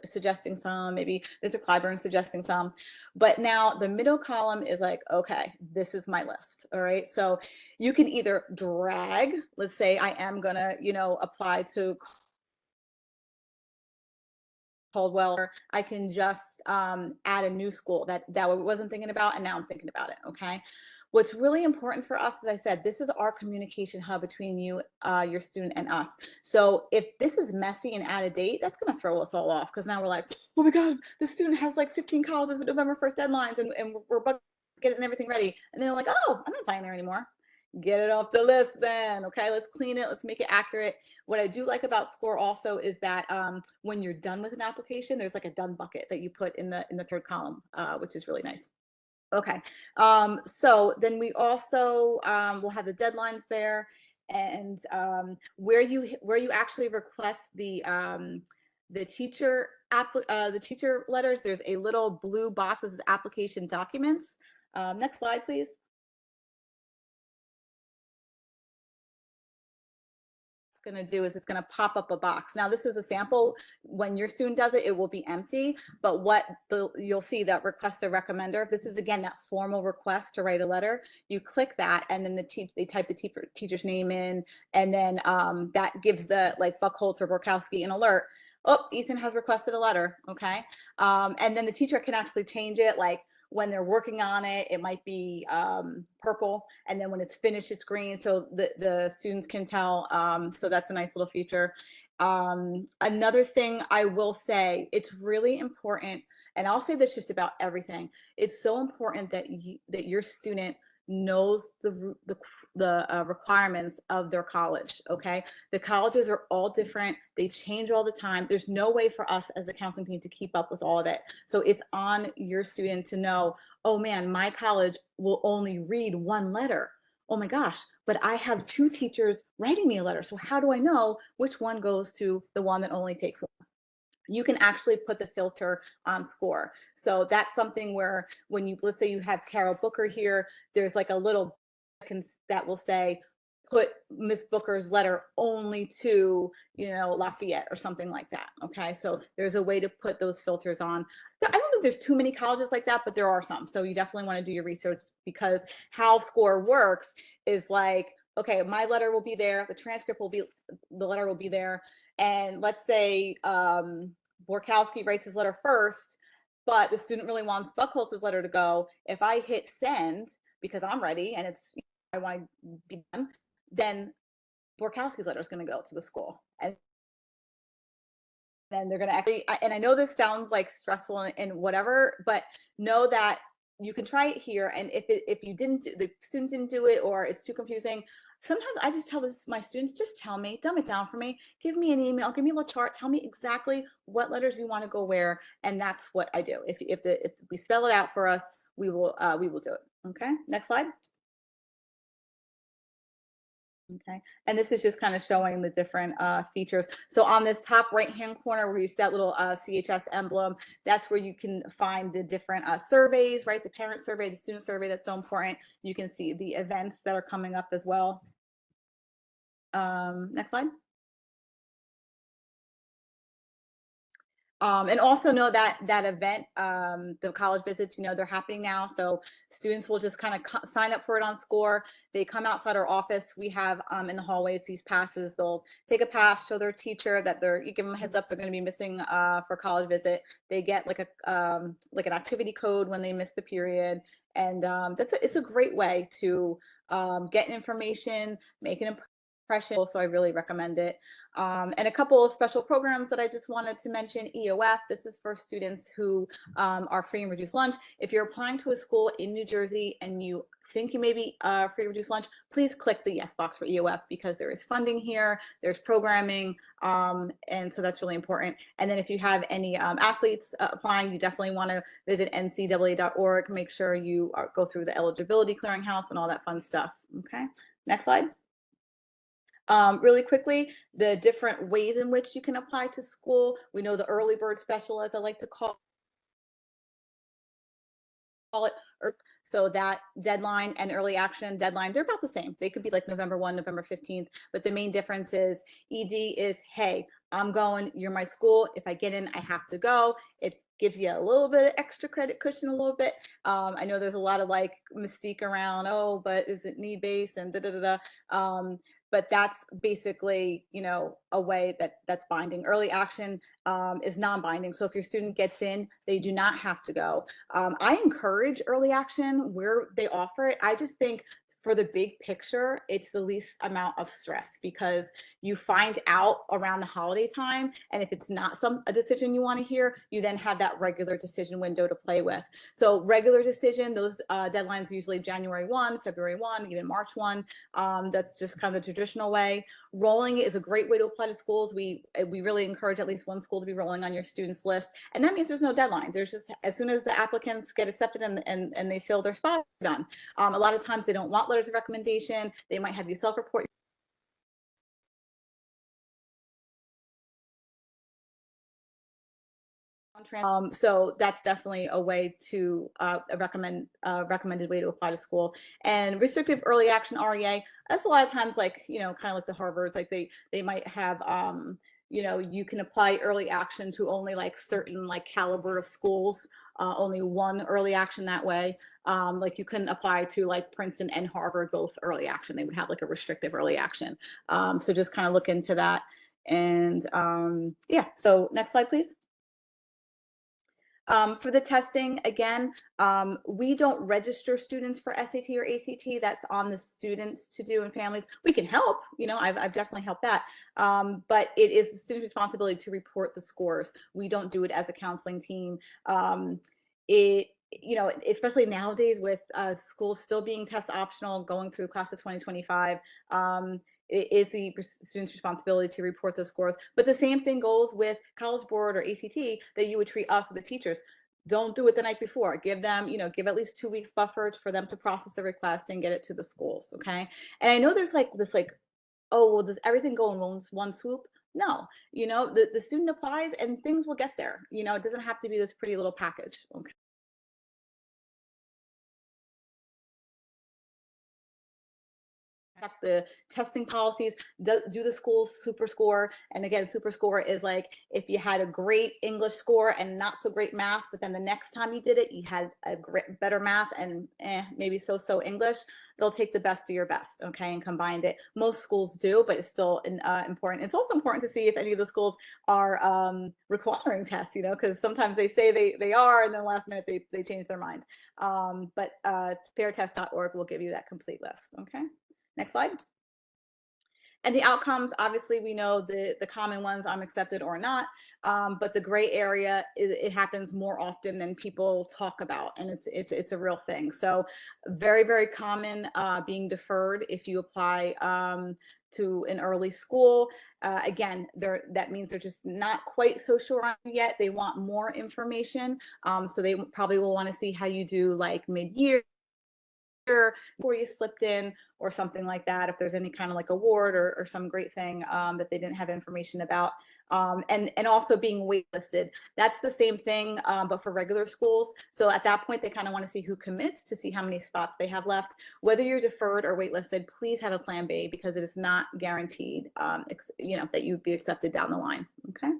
Speaker 5: suggesting some, maybe Mr. Clyburn suggesting some. But now the middle column is like, okay, this is my list. All right. So you can either drag, let's say I am going to, apply to Caldwell, I can just add a new school that I wasn't thinking about, and now I'm thinking about it. Okay. What's really important for us, as I said, this is our communication hub between you, your student, and us. So if this is messy and out of date, that's going to throw us all off, because now we're like, oh my God, the student has 15 colleges with November 1st deadlines, and we're getting everything ready. And they're like, oh, I'm not applying there anymore. Get it off the list then. Okay, let's clean it. Let's make it accurate. What I do like about SCORE also is that when you're done with an application, there's a done bucket that you put in the 3rd column, which is really nice. Okay, so then we also will have the deadlines there, and where you actually request the teacher letters. There's a little blue box that says application documents. Next slide, please. Going to do is it's going to pop up a box. Now this is a sample. When your student does it, it will be empty, but you'll see that request a recommender. This is again that formal request to write a letter. You click that, and then they type the teacher's name in, and then that gives the Buckholz or Borkowski an alert. Oh, Ethan has requested a letter. Okay, and then the teacher can actually change it. When they're working on it, it might be purple, and then when it's finished, it's green, so the students can tell. So that's a nice little feature. Another thing I will say, it's really important, and I'll say this just about everything. It's so important that that your student knows the requirements of their college. Okay, the colleges are all different. They change all the time. There's no way for us as the counseling team to keep up with all of it. So it's on your student to know, oh man, my college will only read one letter. Oh my gosh, but I have 2 teachers writing me a letter. So how do I know which one goes to the one that only takes one? You can actually put the filter on score. So that's something where when you, let's say you have Carol Booker here, there's like a little that will say, put Miss Booker's letter only to, you know, Lafayette or something like that. Okay, so there's a way to put those filters on. I don't think there's too many colleges like that, but there are some. So you definitely want to do your research, because how score works is like, okay, my letter will be there, the transcript will be, the letter will be there. And let's say Borkowski writes his letter first, but the student really wants Buckholz's letter to go. If I hit send because I'm ready and it's, I want to be done, then Borkowski's letter is going to go to the school, and then they're going to actually, and I know this sounds like stressful and whatever, but know that you can try it here. And if you didn't, the student didn't do it, or it's too confusing, sometimes I just tell my students, just tell me, dumb it down for me, give me an email, give me a little chart, tell me exactly what letters you want to go where, and that's what I do. If we spell it out for us, we will do it. Okay, next slide. Okay, and this is just kind of showing the different features. So on this top right hand corner where you see that little CHS emblem, that's where you can find the different surveys, right? The parent survey, the student survey, that's so important. You can see the events that are coming up as well. Next slide. And also know that that event, the college visits, you know, they're happening now. So students will just kind of sign up for it on SCORE. They come outside our office. We have in the hallways these passes. They'll take a pass, show their teacher that you give them a heads up they're going to be missing for college visit. They get like an activity code when they miss the period, and it's a great way to get information, make an impression. So I really recommend it. And a couple of special programs that I just wanted to mention. EOF, this is for students who are free and reduced lunch. If you're applying to a school in New Jersey and you think you may be free and reduced lunch, please click the yes box for EOF, because there is funding here, there's programming, and so that's really important. And then if you have any athletes applying, you definitely want to visit ncaa.org, make sure you go through the eligibility clearinghouse and all that fun stuff. Okay, next slide. Really quickly, the different ways in which you can apply to school. We know the early bird special, as I like to call it. So that deadline and early action deadline, they're about the same. They could be like November 1, November 15th, but the main difference is ED is, hey, I'm going, you're my school. If I get in, I have to go. It gives you a little bit of extra credit cushion, a little bit. I know there's a lot of like mystique around, oh, but is it need-based and da-da-da-da. But that's basically, you know, a way that's binding. Early action is non-binding. So if your student gets in, they do not have to go. I encourage early action where they offer it. I just think for the big picture, it's the least amount of stress, because you find out around the holiday time. And if it's not a decision you want to hear, you then have that regular decision window to play with. So regular decision, those deadlines are usually January 1, February 1, even March 1. That's just kind of the traditional way. Rolling is a great way to apply to schools. We really encourage at least one school to be rolling on your students list. And that means there's no deadline. There's just, as soon as the applicants get accepted and they fill their spot, they're done. A lot of times they don't want letters of recommendation. They might have you self-report. So that's definitely a way to recommended way to apply to school. And restrictive early action REA, that's a lot of times like, you know, kind of like the Harvards, like they might have, you know, you can apply early action to only like certain like caliber of schools, only one early action that way. Like you couldn't apply to like Princeton and Harvard, both early action. They would have like a restrictive early action. So just kind of look into that. And yeah, so next slide, please. For the testing, again, we don't register students for SAT or ACT. That's on the students to do and families. We can help, you know, I've definitely helped that. But it is the student's responsibility to report the scores. We don't do it as a counseling team. You know, especially nowadays with schools still being test optional, going through class of 2025, it is the student's responsibility to report those scores. But the same thing goes with College Board or ACT, that you would treat us or the teachers. Don't do it the night before. Give them, you know, give at least 2 weeks buffer for them to process the request and get it to the schools. Okay. And I know there's like this, like, oh, well, does everything go in one swoop? No, you know, the student applies and things will get there. You know, it doesn't have to be this pretty little package. Okay. The testing policies, do the school's super score. And again, super score is like if you had a great English score and not so great math, but then the next time you did it, you had a better math and maybe so English, they'll take the best of your best, okay, and combine it. Most schools do, but it's still important. It's also important to see if any of the schools are requiring tests, you know, because sometimes they say they are, and then last minute they change their mind. But fairtest.org will give you that complete list, okay? Next slide. And the outcomes, obviously, we know the common ones, I'm accepted or not, but the gray area, it happens more often than people talk about, and it's a real thing. So very, very common being deferred if you apply to an early school. Again, that means they're just not quite so sure on it yet. They want more information. So they probably will want to see how you do like mid-year, before you slipped in or something like that, if there's any kind of like award or some great thing that they didn't have information about. And also being waitlisted. That's the same thing, but for regular schools. So at that point, they kind of want to see who commits to see how many spots they have left. Whether you're deferred or waitlisted, please have a plan B, because it is not guaranteed, you know, that you'd be accepted down the line, okay?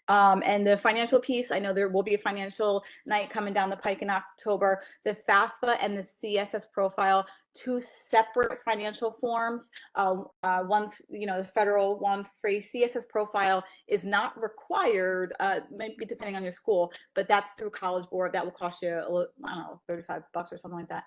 Speaker 5: And the financial piece, I know there will be a financial night coming down the pike in October. The FAFSA and the CSS profile, 2 separate financial forms. One's, you know, the federal one for a CSS profile is not required, maybe depending on your school, but that's through College Board. That will cost you, I don't know, $35 or something like that.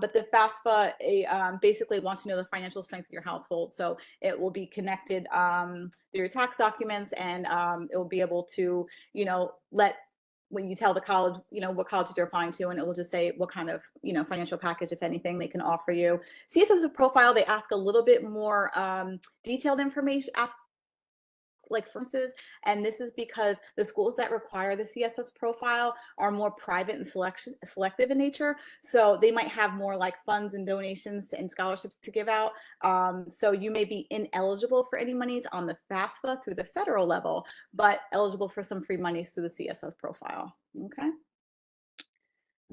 Speaker 5: But the FAFSA basically wants to know the financial strength of your household. So it will be connected through your tax documents, and it will be able to, you know, when you tell the college, you know, what colleges you're applying to, and it will just say what kind of, you know, financial package, if anything, they can offer you. CSS profile, they ask a little bit more detailed information, like for instance, and this is because the schools that require the CSS profile are more private and selective in nature. So they might have more like funds and donations and scholarships to give out. So you may be ineligible for any monies on the FAFSA through the federal level, but eligible for some free monies through the CSS profile. Okay.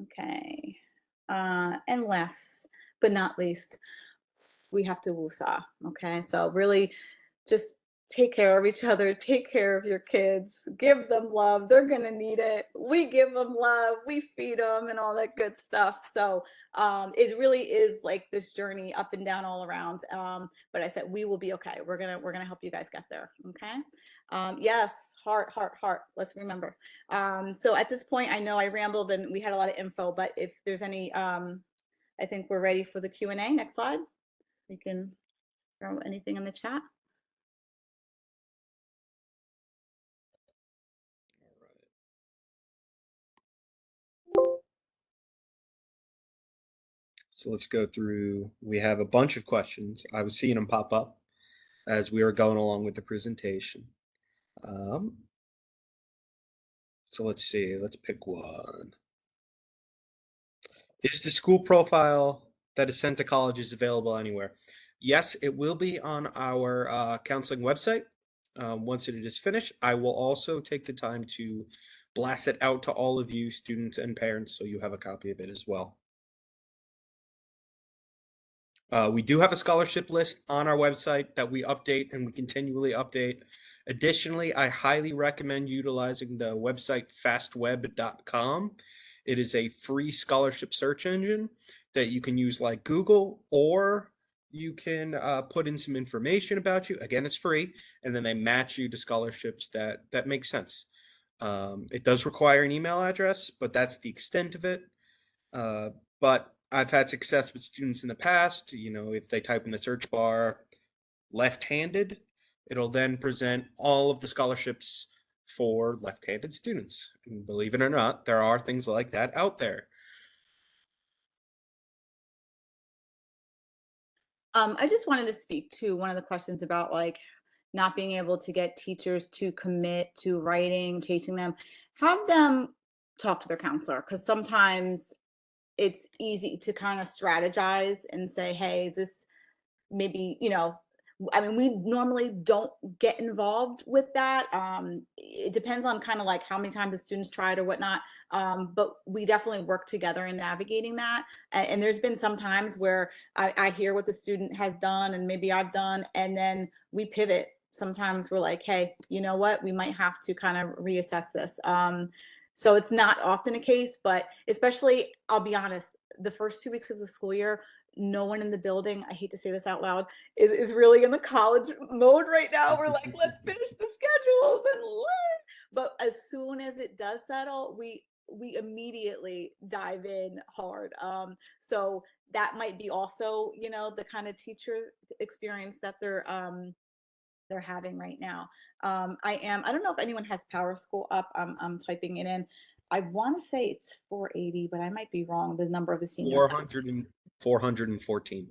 Speaker 5: Okay. And last but not least, we have to woosah. Okay. So really just take care of each other, take care of your kids, give them love. They're going to need it. We give them love, we feed them and all that good stuff. So it really is like this journey up and down all around. But I said, we will be okay. We're going to help you guys get there. Okay. Yes. Heart. Let's remember. So at this point, I know I rambled and we had a lot of info, but if there's any, I think we're ready for the Q&A. Next slide. You can throw anything in the chat.
Speaker 1: So let's go through. We have a bunch of questions. I was seeing them pop up as we were going along with the presentation. So let's see. Let's pick one. Is the school profile that is sent to colleges available anywhere? Yes, it will be on our counseling website. Once it is finished, I will also take the time to blast it out to all of you students and parents so you have a copy of it as well. We do have a scholarship list on our website that we update and we continually update. Additionally, I highly recommend utilizing the website fastweb.com. It is a free scholarship search engine that you can use like Google, or you can put in some information about you. Again, it's free, and then they match you to scholarships that make sense. It does require an email address, but that's the extent of it. But I've had success with students in the past. You know, if they type in the search bar left-handed, it'll then present all of the scholarships for left-handed students. And believe it or not, there are things like that out there.
Speaker 5: I just wanted to speak to one of the questions about like not being able to get teachers to commit to writing, chasing them. Have them talk to their counselor, because sometimes it's easy to kind of strategize and say, hey, is this maybe, you know, I mean, we normally don't get involved with that. It depends on kind of like how many times the students tried or whatnot. But we definitely work together in navigating that. And there's been some times where I hear what the student has done and maybe I've done, and then we pivot. Sometimes we're like, hey, you know what? We might have to kind of reassess this. So it's not often a case, but especially, I'll be honest, the first 2 weeks of the school year, no one in the building, I hate to say this out loud, is really in the college mode right now. We're like, let's finish the schedules and learn. But as soon as it does settle, we immediately dive in hard. So that might be also, you know, the kind of teacher experience that they're having right now. I don't know if anyone has Power School up. I'm typing it in. I want to say it's 480, but I might be wrong. The number of the senior
Speaker 1: 414.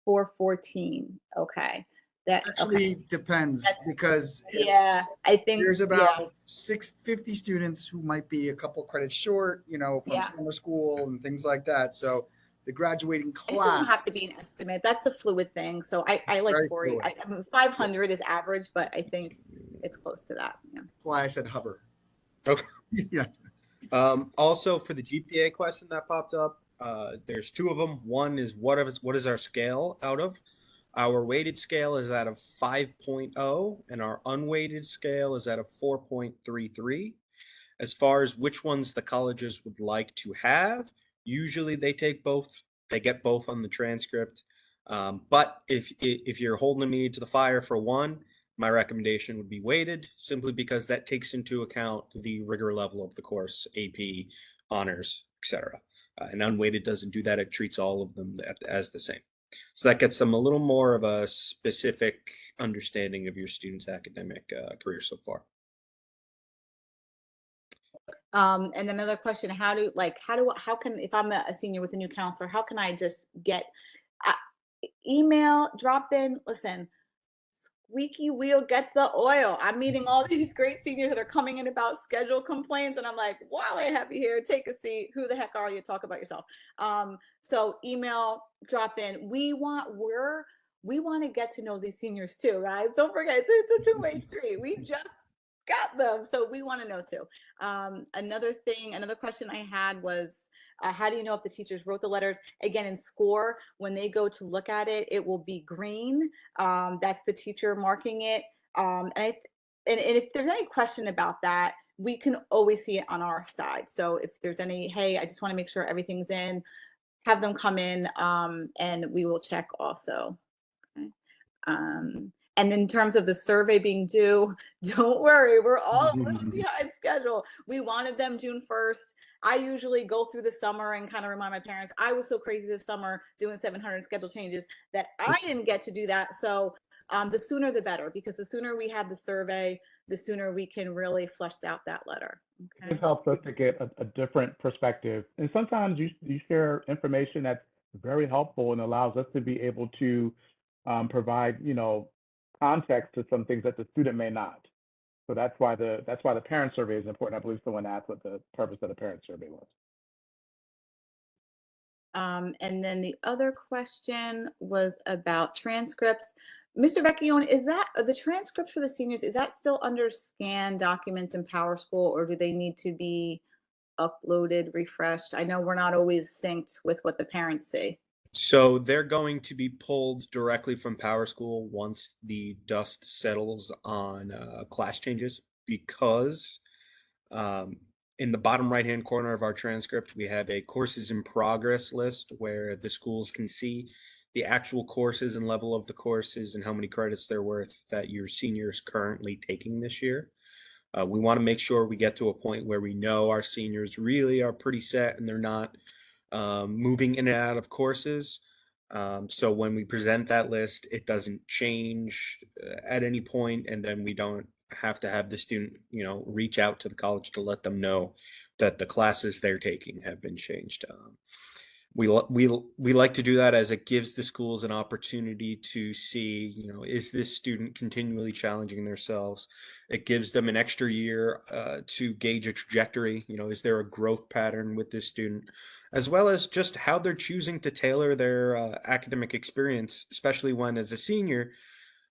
Speaker 5: 414. Okay. That
Speaker 4: Actually depends because
Speaker 5: yeah, I think
Speaker 4: there's
Speaker 5: yeah.
Speaker 4: about 650 students who might be a couple credits short, you know, from
Speaker 5: Yeah.
Speaker 4: summer school and things like that. So the graduating
Speaker 5: It doesn't
Speaker 4: class,
Speaker 5: have to be an estimate. That's a fluid thing. So I like
Speaker 4: Very
Speaker 5: 40.
Speaker 4: fluid.
Speaker 5: I mean, 500 is average, but I think it's close to that. Yeah.
Speaker 4: that's why I said hover.
Speaker 1: Okay.
Speaker 4: Yeah.
Speaker 1: Also, for the GPA question that popped up, there's two of them. One is what is our scale out of? Our weighted scale is out of 5.0, and our unweighted scale is out of 4.33. As far as which ones the colleges would like to have, usually they take both. They get both on the transcript. But if you're holding me to the fire for one, my recommendation would be weighted, simply because that takes into account the rigor level of the course, AP, honors, etc. And unweighted doesn't do that. It treats all of them as the same. So that gets them a little more of a specific understanding of your student's academic career so far.
Speaker 5: And another question, how can, if I'm a senior with a new counselor, how can I just get email, drop in, listen, squeaky wheel gets the oil. I'm meeting all these great seniors that are coming in about schedule complaints. And I'm like, while I have you here, take a seat. Who the heck are you? Talk about yourself. So email, drop in. We want to get to know these seniors too, guys. Don't forget, it's a two-way street. We just got them. So we want to know too. Another question I had was, how do you know if the teachers wrote the letters? Again, in SCORE, when they go to look at it, it will be green. That's the teacher marking it. And if there's any question about that, we can always see it on our side. So if there's any, hey, I just want to make sure everything's in, have them come in, and we will check also. Okay. And in terms of the survey being due, don't worry, we're all a little behind schedule. We wanted them June 1st. I usually go through the summer and kind of remind my parents, I was so crazy this summer doing 700 schedule changes that I didn't get to do that. So the sooner the better, because the sooner we have the survey, the sooner we can really flesh out that letter. Okay.
Speaker 2: It helps us to get a different perspective. And sometimes you share information that's very helpful and allows us to be able to provide, you know, context to some things that the student may not. So that's why the parent survey is important. I believe someone asked what the purpose of the parent survey was.
Speaker 5: And then the other question was about transcripts. Mr. Vecchione, is that the transcripts for the seniors, is that still under scan documents in PowerSchool, or do they need to be uploaded, refreshed? I know we're not always synced with what the parents see.
Speaker 1: So they're going to be pulled directly from PowerSchool once the dust settles on class changes, because in the bottom right-hand corner of our transcript, we have a courses in progress list where the schools can see the actual courses and level of the courses and how many credits they're worth that your senior is currently taking this year. We want to make sure we get to a point where we know our seniors really are pretty set and they're not moving in and out of courses. So when we present that list, it doesn't change at any point, and then we don't have to have the student, reach out to the college to let them know that the classes they're taking have been changed. We like to do that as it gives the schools an opportunity to see, is this student continually challenging themselves? It gives them an extra year to gauge a trajectory. Is there a growth pattern with this student, as well as just how they're choosing to tailor their academic experience, especially when, as a senior,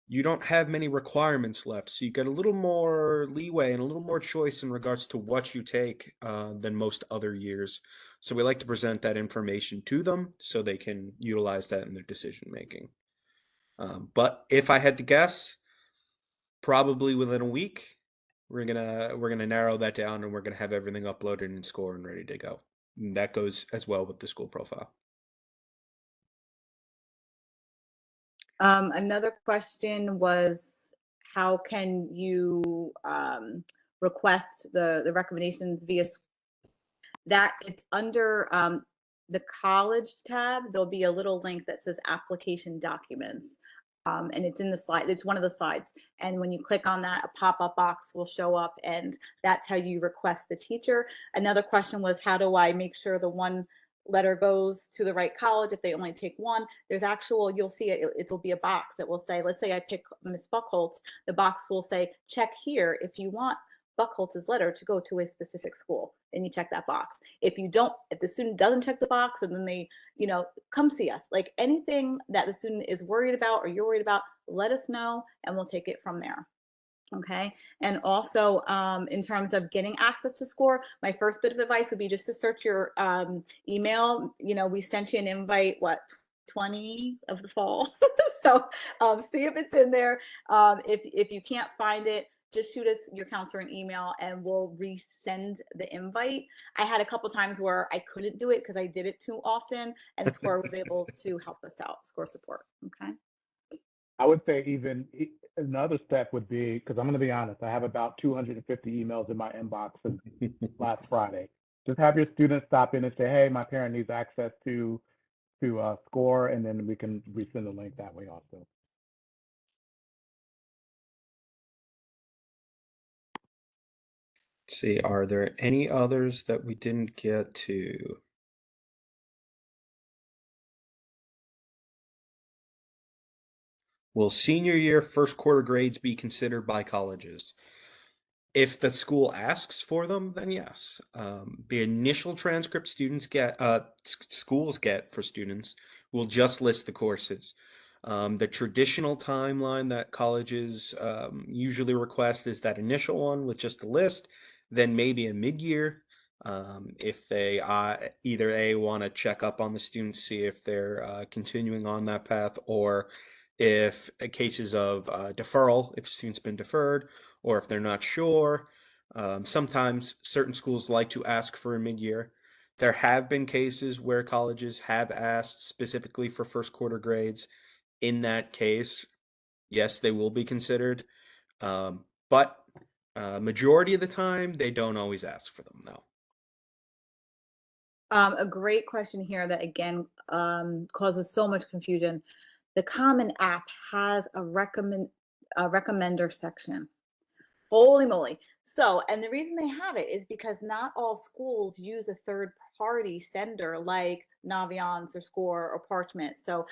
Speaker 1: you don't have many requirements left, so you get a little more leeway and a little more choice in regards to what you take than most other years. So we like to present that information to them so they can utilize that in their decision making. But if I had to guess, probably within a week, we're gonna narrow that down, and we're gonna have everything uploaded in SCORE and ready to go. And that goes as well with the school profile.
Speaker 5: Another question was, how can you request the recommendations via that? It's under the college tab. There'll be a little link that says application documents. And it's in the slide. It's one of the slides. And when you click on that, a pop-up box will show up, and that's how you request the teacher. Another question was, how do I make sure the one letter goes to the right college if they only take one? There's you'll see it will be a box that will say, let's say I pick Miss Buckholtz, the box will say, check here if you want Buckholtz's letter to go to a specific school, and you check that box. If the student doesn't check the box, and then they, come see us. Like, anything that the student is worried about or you're worried about, let us know, and we'll take it from there. Okay. And also, in terms of getting access to SCORE, my first bit of advice would be just to search your email. We sent you an invite, 20 of the fall. So see if it's in there. If you can't find it, just shoot us, your counselor, an email, and we'll resend the invite. I had a couple times where I couldn't do it because I did it too often, and SCORE was able to help us out, SCORE support. Okay.
Speaker 2: I would say even another step would be, because I'm going to be honest, I have about 250 emails in my inbox since last Friday. Just have your students stop in and say, hey, my parent needs access to SCORE, and then we can resend the link that way also.
Speaker 1: Let's see, are there any others that we didn't get to? Will senior year first quarter grades be considered by colleges? If the school asks for them, then yes. The initial transcript schools get for students will just list the courses. The traditional timeline that colleges usually request is that initial one with just a list, then maybe a mid-year. If they either want to check up on the students, see if they're continuing on that path, or if cases of deferral, if a student's been deferred, or if they're not sure. Sometimes certain schools like to ask for a mid-year. There have been cases where colleges have asked specifically for first quarter grades. In that case, yes, they will be considered. But majority of the time, they don't always ask for them, though.
Speaker 5: A great question here that, again, causes so much confusion. The Common App has a recommender section. Holy moly. So, and the reason they have it is because not all schools use a third party sender like Naviance or SCORE or Parchment. So,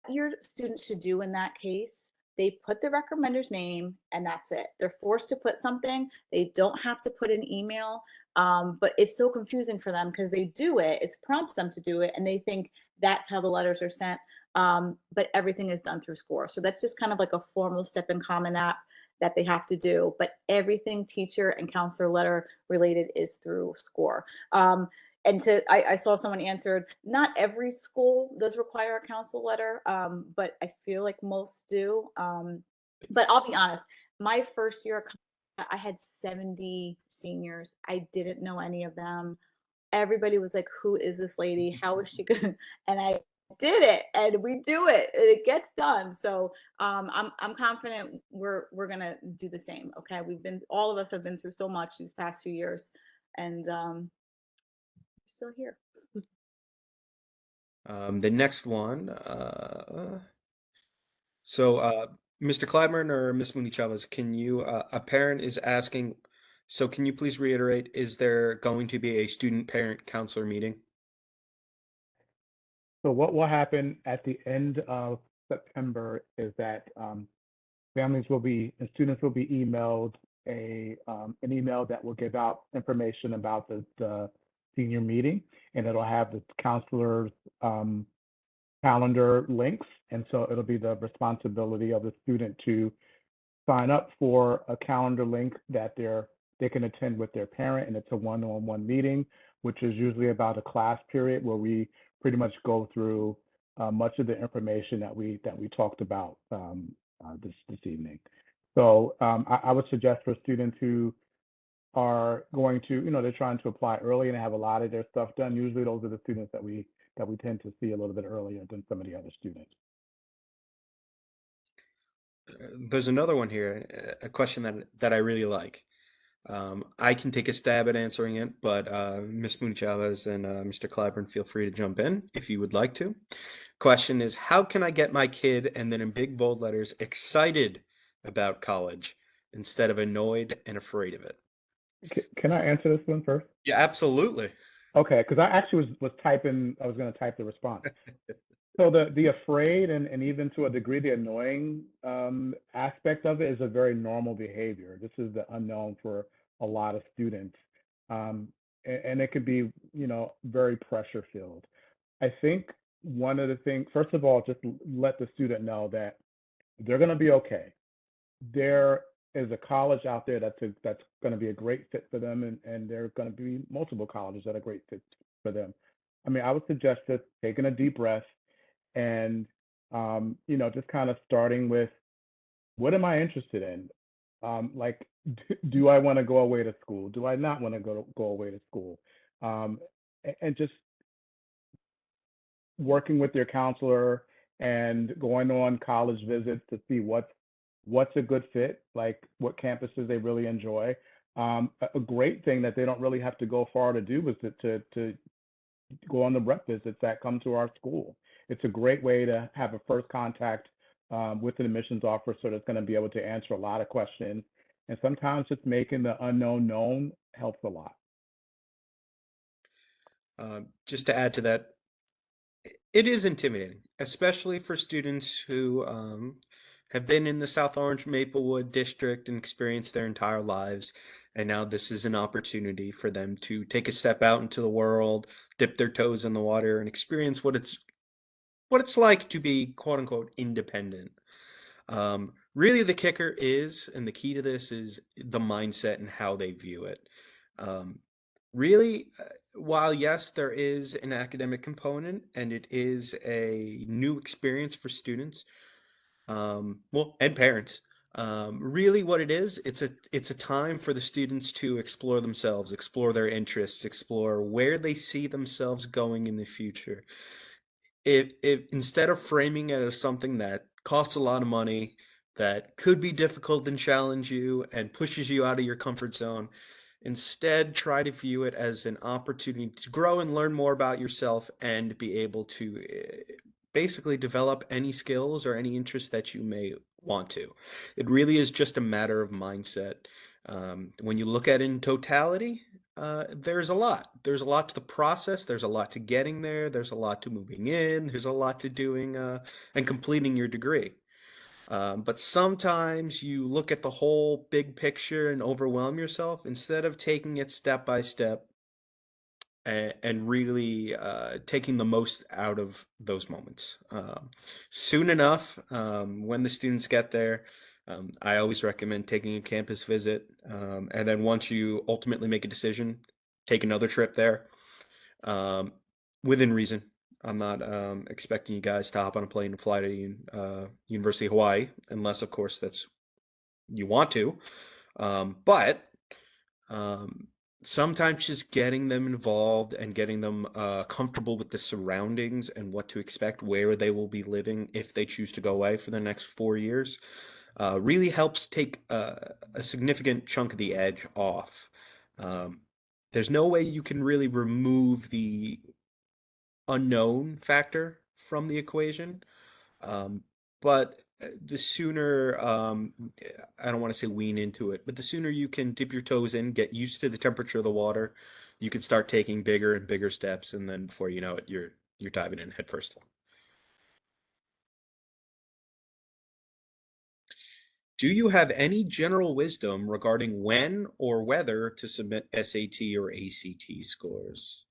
Speaker 5: your students should do in that case, they put the recommender's name, and that's it. They're forced to put something. They don't have to put an email. But it's so confusing for them because they do it, it prompts them to do it, and they think that's how the letters are sent. But everything is done through SCORE. So that's just kind of like a formal step in Common App that they have to do. But everything teacher and counselor letter related is through SCORE. And I saw someone answered, not every school does require a counsel letter, but I feel like most do. But I'll be honest, my first year, I had 70 seniors. I didn't know any of them. Everybody was like, who is this lady? How is she good? And did it, and we do it, and it gets done. So I'm confident we're gonna do the same. Okay, all of us have been through so much these past few years, and we're still here.
Speaker 1: The next one, Mr. Clyburn or Miss Mooney Chavez, can you, a parent is asking, so can you please reiterate, is there going to be a student parent counselor meeting?
Speaker 2: So what will happen at the end of September is that families will be and students will be emailed an email that will give out information about the senior meeting, and it'll have the counselors' calendar links. And so it'll be the responsibility of the student to sign up for a calendar link that they can attend with their parent, and it's a one-on-one meeting, which is usually about a class period where we pretty much go through much of the information that we talked about this evening. So I would suggest for students who are going to, they're trying to apply early and have a lot of their stuff done. Usually, those are the students that we tend to see a little bit earlier than some of the other students.
Speaker 1: There's another one here, a question that I really like. I can take a stab at answering it, but Ms. Mooney Chavez and Mr. Clyburn, feel free to jump in if you would like to. Question is, how can I get my kid, and then in big bold letters, excited about college instead of annoyed and afraid of it?
Speaker 2: Can I answer this one first?
Speaker 1: Yeah, absolutely.
Speaker 2: Okay, because I actually was typing. I was going to type the response. So the afraid and even to a degree the annoying aspect of it is a very normal behavior. This is the unknown for a lot of students, and it could be very pressure filled. I think one of the things, first of all, just let the student know that they're going to be okay. There is a college out there that's going to be a great fit for them, and there are going to be multiple colleges that are great fits for them. I mean, I would suggest just taking a deep breath and just kind of starting with, what am I interested in? Like, do I want to go away to school? Do I not want to go away to school? And just working with your counselor and going on college visits to see what's a good fit, like what campuses they really enjoy. A great thing that they don't really have to go far to do is to go on the rep visits that come to our school. It's a great way to have a first contact with an admissions officer that's going to be able to answer a lot of questions. And sometimes just making the unknown known helps a lot.
Speaker 1: Just to add to that, it is intimidating, especially for students who have been in the South Orange Maplewood district and experienced their entire lives. And now this is an opportunity for them to take a step out into the world, dip their toes in the water, and experience what it's like to be quote unquote independent. Really, the kicker is, and the key to this is the mindset and how they view it. Um, really, while yes, there is an academic component and it is a new experience for students, and parents. Really, what it is, it's a time for the students to explore themselves, explore their interests, explore where they see themselves going in the future. If instead of framing it as something that costs a lot of money, that could be difficult and challenge you and pushes you out of your comfort zone, instead try to view it as an opportunity to grow and learn more about yourself and be able to basically develop any skills or any interests that you may want to. It really is just a matter of mindset. When you look at it in totality, there's a lot. There's a lot to the process. There's a lot to getting there. There's a lot to moving in. There's a lot to doing and completing your degree. But sometimes you look at the whole big picture and overwhelm yourself instead of taking it step by step and really taking the most out of those moments. Soon enough, when the students get there, I always recommend taking a campus visit. And then once you ultimately make a decision, take another trip there um, within reason. I'm not expecting you guys to hop on a plane and fly to University of Hawaii, unless, of course, that's you want to. But sometimes just getting them involved and getting them comfortable with the surroundings and what to expect, where they will be living if they choose to go away for the next 4 years, really helps take a significant chunk of the edge off. Um, there's no way you can really remove the unknown factor from the equation. Um, but the sooner, I don't want to say wean into it, but the sooner you can dip your toes in, get used to the temperature of the water, you can start taking bigger and bigger steps, and then before you know it, you're diving in headfirst. Do you have any general wisdom regarding when or whether to submit SAT or ACT scores?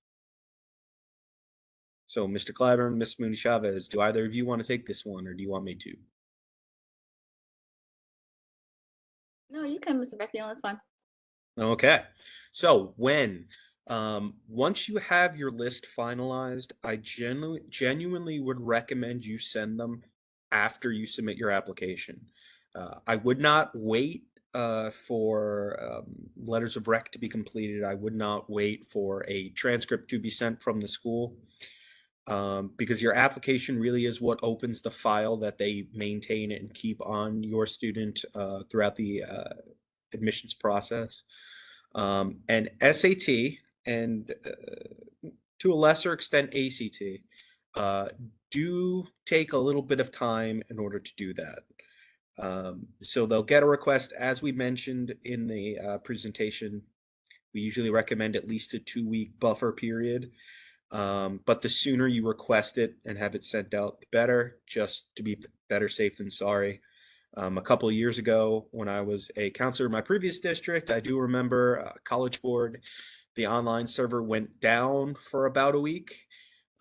Speaker 1: So, Mr. Clyburn, Miss Mooney Chavez, do either of you want to take this one, or do you want me to?
Speaker 5: No, you can, Mr. Vecchione, that's fine.
Speaker 1: Okay. So once you have your list finalized, I genuinely would recommend you send them after you submit your application. I would not wait for letters of rec to be completed. I would not wait for a transcript to be sent from the school, because your application really is what opens the file that they maintain and keep on your student throughout the admissions process. And SAT and to a lesser extent ACT do take a little bit of time in order to do that. So they'll get a request, as we mentioned in the presentation. We usually recommend at least a 2-week buffer period. But the sooner you request it and have it sent out, the better, just to be better safe than sorry. A couple of years ago, when I was a counselor in my previous district, I do remember College Board, the online server went down for about a week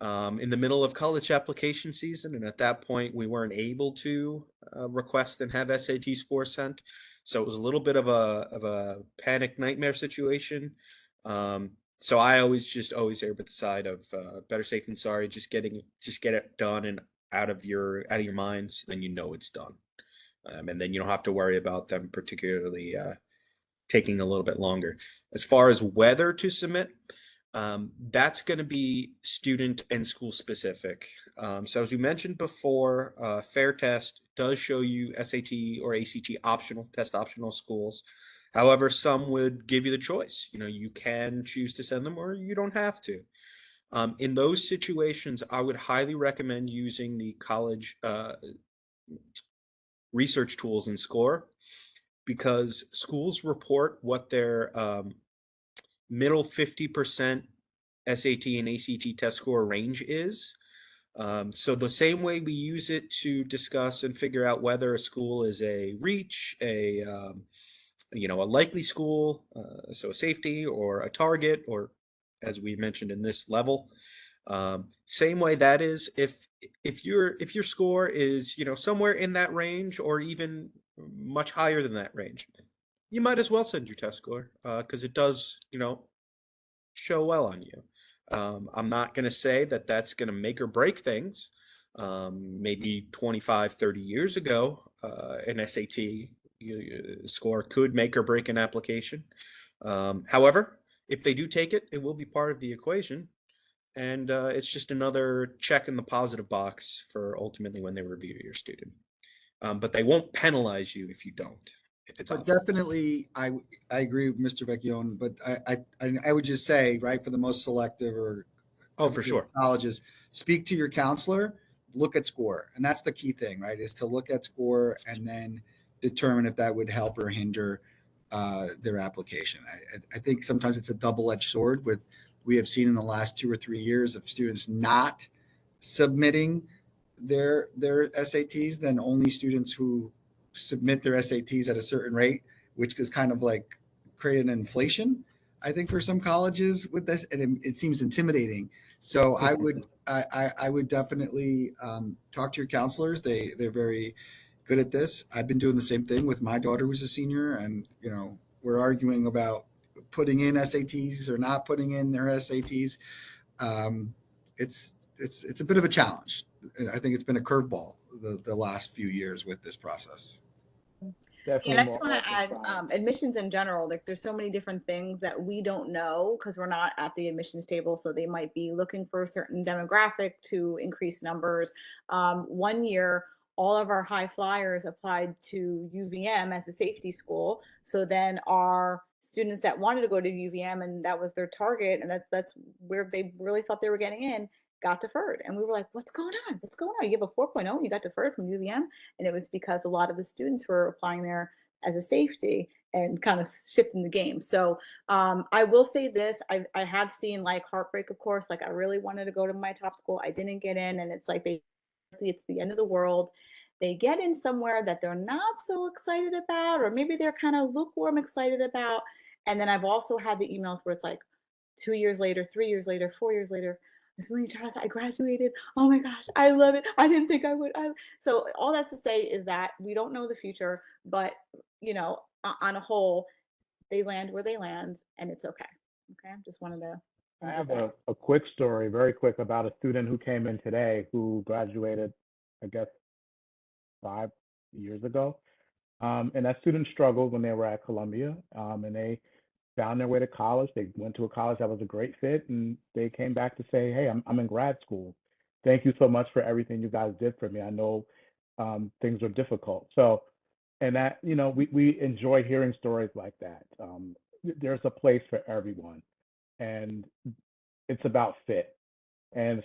Speaker 1: in the middle of college application season. And at that point, we weren't able to request and have SAT scores sent. So it was a little bit of a panic nightmare situation. So I always err with the side of better safe than sorry. Just get it done and out of your minds, then you know it's done. And then you don't have to worry about them particularly taking a little bit longer. As far as whether to submit, that's going to be student and school specific. So as we mentioned before, Fair Test does show you SAT or ACT optional schools. However, some would give you the choice. You can choose to send them or you don't have to. In those situations, I would highly recommend using the college research tools and score, because schools report what their middle 50% SAT and ACT test score range is. So the same way we use it to discuss and figure out whether a school is a reach, a likely school, so a safety or a target, or as we mentioned in this level, same way that is, if your score is somewhere in that range or even much higher than that range, you might as well send your test score because it does show well on you. I'm not going to say that that's going to make or break things. Maybe 25, 30 years ago, an SAT score could make or break an application. However, if they do take it, it will be part of the equation. And it's just another check in the positive box for ultimately when they review your student. But they won't penalize you if you don't. If it's
Speaker 4: But
Speaker 1: optional.
Speaker 4: definitely, I agree with Mr. Vecchione, but I would just say, right, for the most selective or
Speaker 1: Oh, for sure.
Speaker 4: colleges, speak to your counselor, look at score. And that's the key thing, right, is to look at score and then determine if that would help or hinder their application. I think sometimes it's a double-edged sword. We have seen in the last 2 or 3 years of students not submitting their SATs, then only students who submit their SATs at a certain rate, which is kind of like creating an inflation, I think, for some colleges with this, and it seems intimidating. So I would definitely talk to your counselors. They're very good at this. I've been doing the same thing with my daughter who's a senior, and we're arguing about putting in SATs or not putting in their SATs. It's a bit of a challenge. I think it's been a curveball the last few years with this process.
Speaker 2: Definitely
Speaker 5: And I
Speaker 2: more
Speaker 5: just want to
Speaker 2: often
Speaker 5: add,
Speaker 2: trying.
Speaker 5: admissions in general, like there's so many different things that we don't know because we're not at the admissions table. So they might be looking for a certain demographic to increase numbers. One year, all of our high flyers applied to UVM as a safety school. So then our students that wanted to go to UVM and that was their target, and that's where they really thought they were getting in, got deferred. And we were like, what's going on? What's going on? You have a 4.0 and you got deferred from UVM? And it was because a lot of the students were applying there as a safety and kind of shifting the game. So I will say this, I have seen like heartbreak, of course, like I really wanted to go to my top school. I didn't get in, and it's like it's the end of the world. They get in somewhere that they're not so excited about, or maybe they're kind of lukewarm excited about. And then I've also had the emails where it's like 2 years later, 3 years later, 4 years later, Miss Marie Charles, I graduated. Oh my gosh, I love it. I didn't think I would. So all that's to say is that we don't know the future, but on a whole, they land where they land, and it's okay. Okay, just wanted to
Speaker 2: I
Speaker 5: end with
Speaker 2: have
Speaker 5: that.
Speaker 2: a quick story, very quick, about a student who came in today who graduated, I guess, 5 years ago. And that student struggled when they were at Columbia, and they found their way to college. They went to a college that was a great fit, and they came back to say, "Hey, I'm in grad school. Thank you so much for everything you guys did for me. I know things are difficult." So, and that, we enjoy hearing stories like that. There's a place for everyone, and it's about fit. And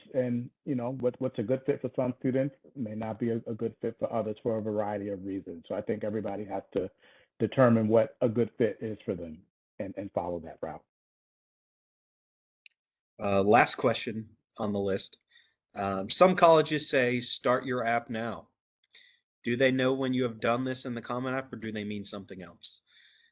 Speaker 2: what's a good fit for some students may not be a good fit for others for a variety of reasons. So I think everybody has to determine what a good fit is for them and follow that route.
Speaker 1: Last question on the list. Some colleges say start your app now. Do they know when you have done this in the Common App, or do they mean something else?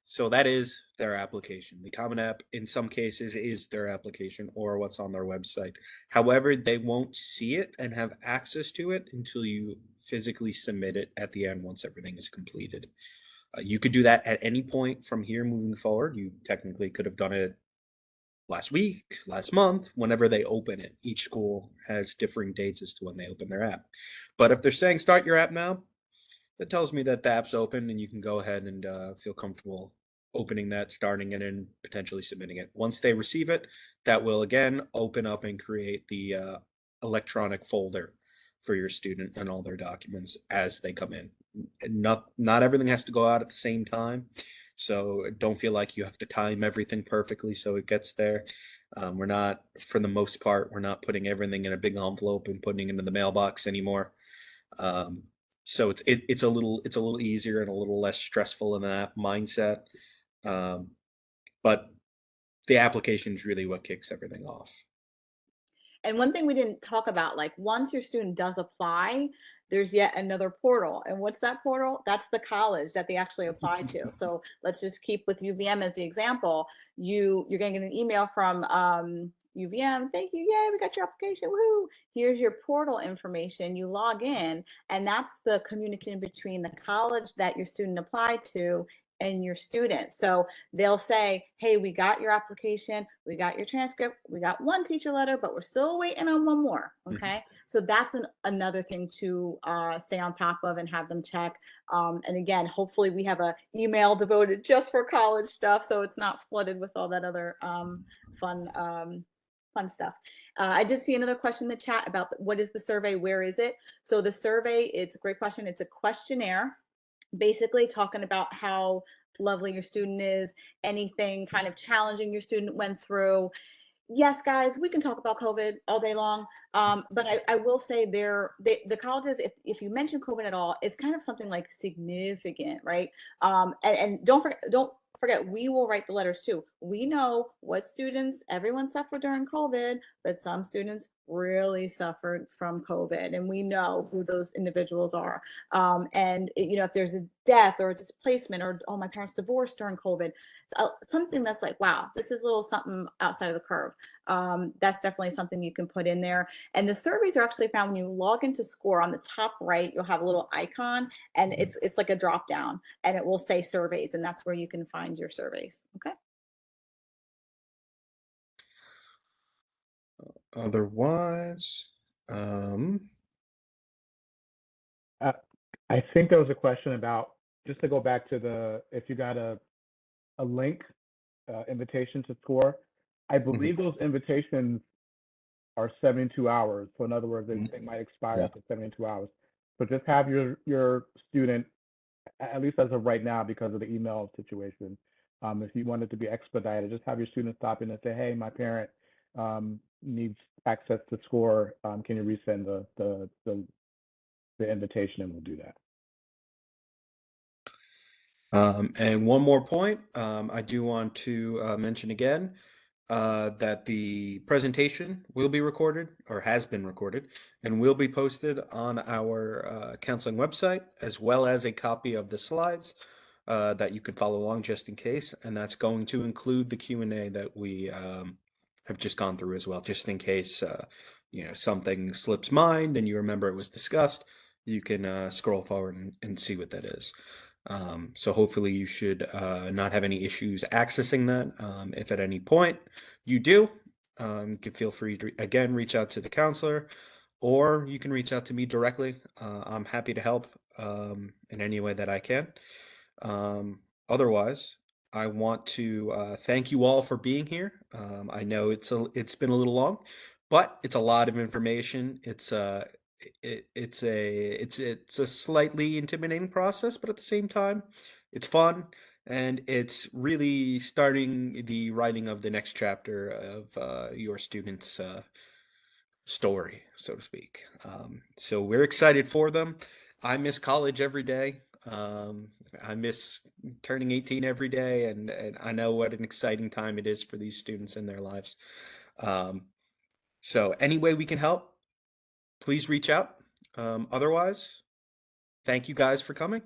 Speaker 1: So that is their application. The Common App, in some cases, is their application or what's on their website. However, they won't see it and have access to it until you physically submit it at the end once everything is completed. You could do that at any point from here moving forward. You technically could have done it last week, last month, whenever they open it. Each school has differing dates as to when they open their app. But if they're saying start your app now, that tells me that the app's open and you can go ahead and feel comfortable opening that, starting it, and potentially submitting it. Once they receive it, that will again open up and create the electronic folder for your student and all their documents as they come in. And not everything has to go out at the same time, so don't feel like you have to time everything perfectly so it gets there. We're not, for the most part, we're not putting everything in a big envelope and putting it into the mailbox anymore. So it's a little easier and a little less stressful in that mindset. But the application is really what kicks everything off.
Speaker 5: And one thing we didn't talk about, like once your student does apply, there's yet another portal. And what's that portal? That's the college that they actually apply to. So let's just keep with UVM as the example. You're going to get an email from UVM. Thank you. Yay, we got your application. Woohoo. Here's your portal information. You log in, and that's the communication between the college that your student applied to and your student. So they'll say, hey, we got your application, we got your transcript, we got one teacher letter, but we're still waiting on one more. Okay. So that's another thing to stay on top of and have them check. And again, hopefully we have an email devoted just for college stuff, so it's not flooded with all that other fun stuff. I did see another question in the chat about what is the survey, where is it? So the survey, it's a great question. It's a questionnaire, basically talking about how lovely your student is, anything kind of challenging your student went through. Yes, guys, we can talk about COVID all day long, but I will say the colleges, if you mention COVID at all, it's kind of something like significant, right? And don't forget, we will write the letters too. We know what students, everyone suffered during COVID, but some students really suffered from COVID, and we know who those individuals are. And if there's a death or a displacement, or oh, my parents divorced during COVID, something that's like, wow, this is a little something outside of the curve. That's definitely something you can put in there. And the surveys are actually found when you log into SCORE. On the top right, you'll have a little icon, and it's like a drop down, and it will say surveys, and that's where you can find your surveys. Okay.
Speaker 1: Otherwise,
Speaker 2: I think there was a question about just to go back to if you got a link, invitation to score, I believe those invitations are 72 hours. So in other words, they might expire
Speaker 6: Yeah.
Speaker 2: after 72 hours. So just have your student, at least as of right now, because of the email situation, if you want it to be expedited, just have your student stop in and say, hey, my parent needs access to score. Can you resend the invitation, and we'll do that.
Speaker 1: And one more point, I do want to mention again that the presentation will be recorded or has been recorded and will be posted on our counseling website, as well as a copy of the slides that you can follow along just in case. And that's going to include the Q&A that we have just gone through as well, just in case something slips mind and you remember it was discussed. You can scroll forward and see what that is. So hopefully you should not have any issues accessing that. If at any point you do, you can feel free to, again, reach out to the counselor, or you can reach out to me directly. I'm happy to help in any way that I can. Otherwise, I want to thank you all for being here. I know it's been a little long, but it's a lot of information. It's a slightly intimidating process, but at the same time, it's fun, and it's really starting the writing of the next chapter of your students' story, so to speak. So we're excited for them. I miss college every day. I miss turning 18 every day, and I know what an exciting time it is for these students in their lives. So any way we can help, please reach out. Otherwise, thank you guys for coming.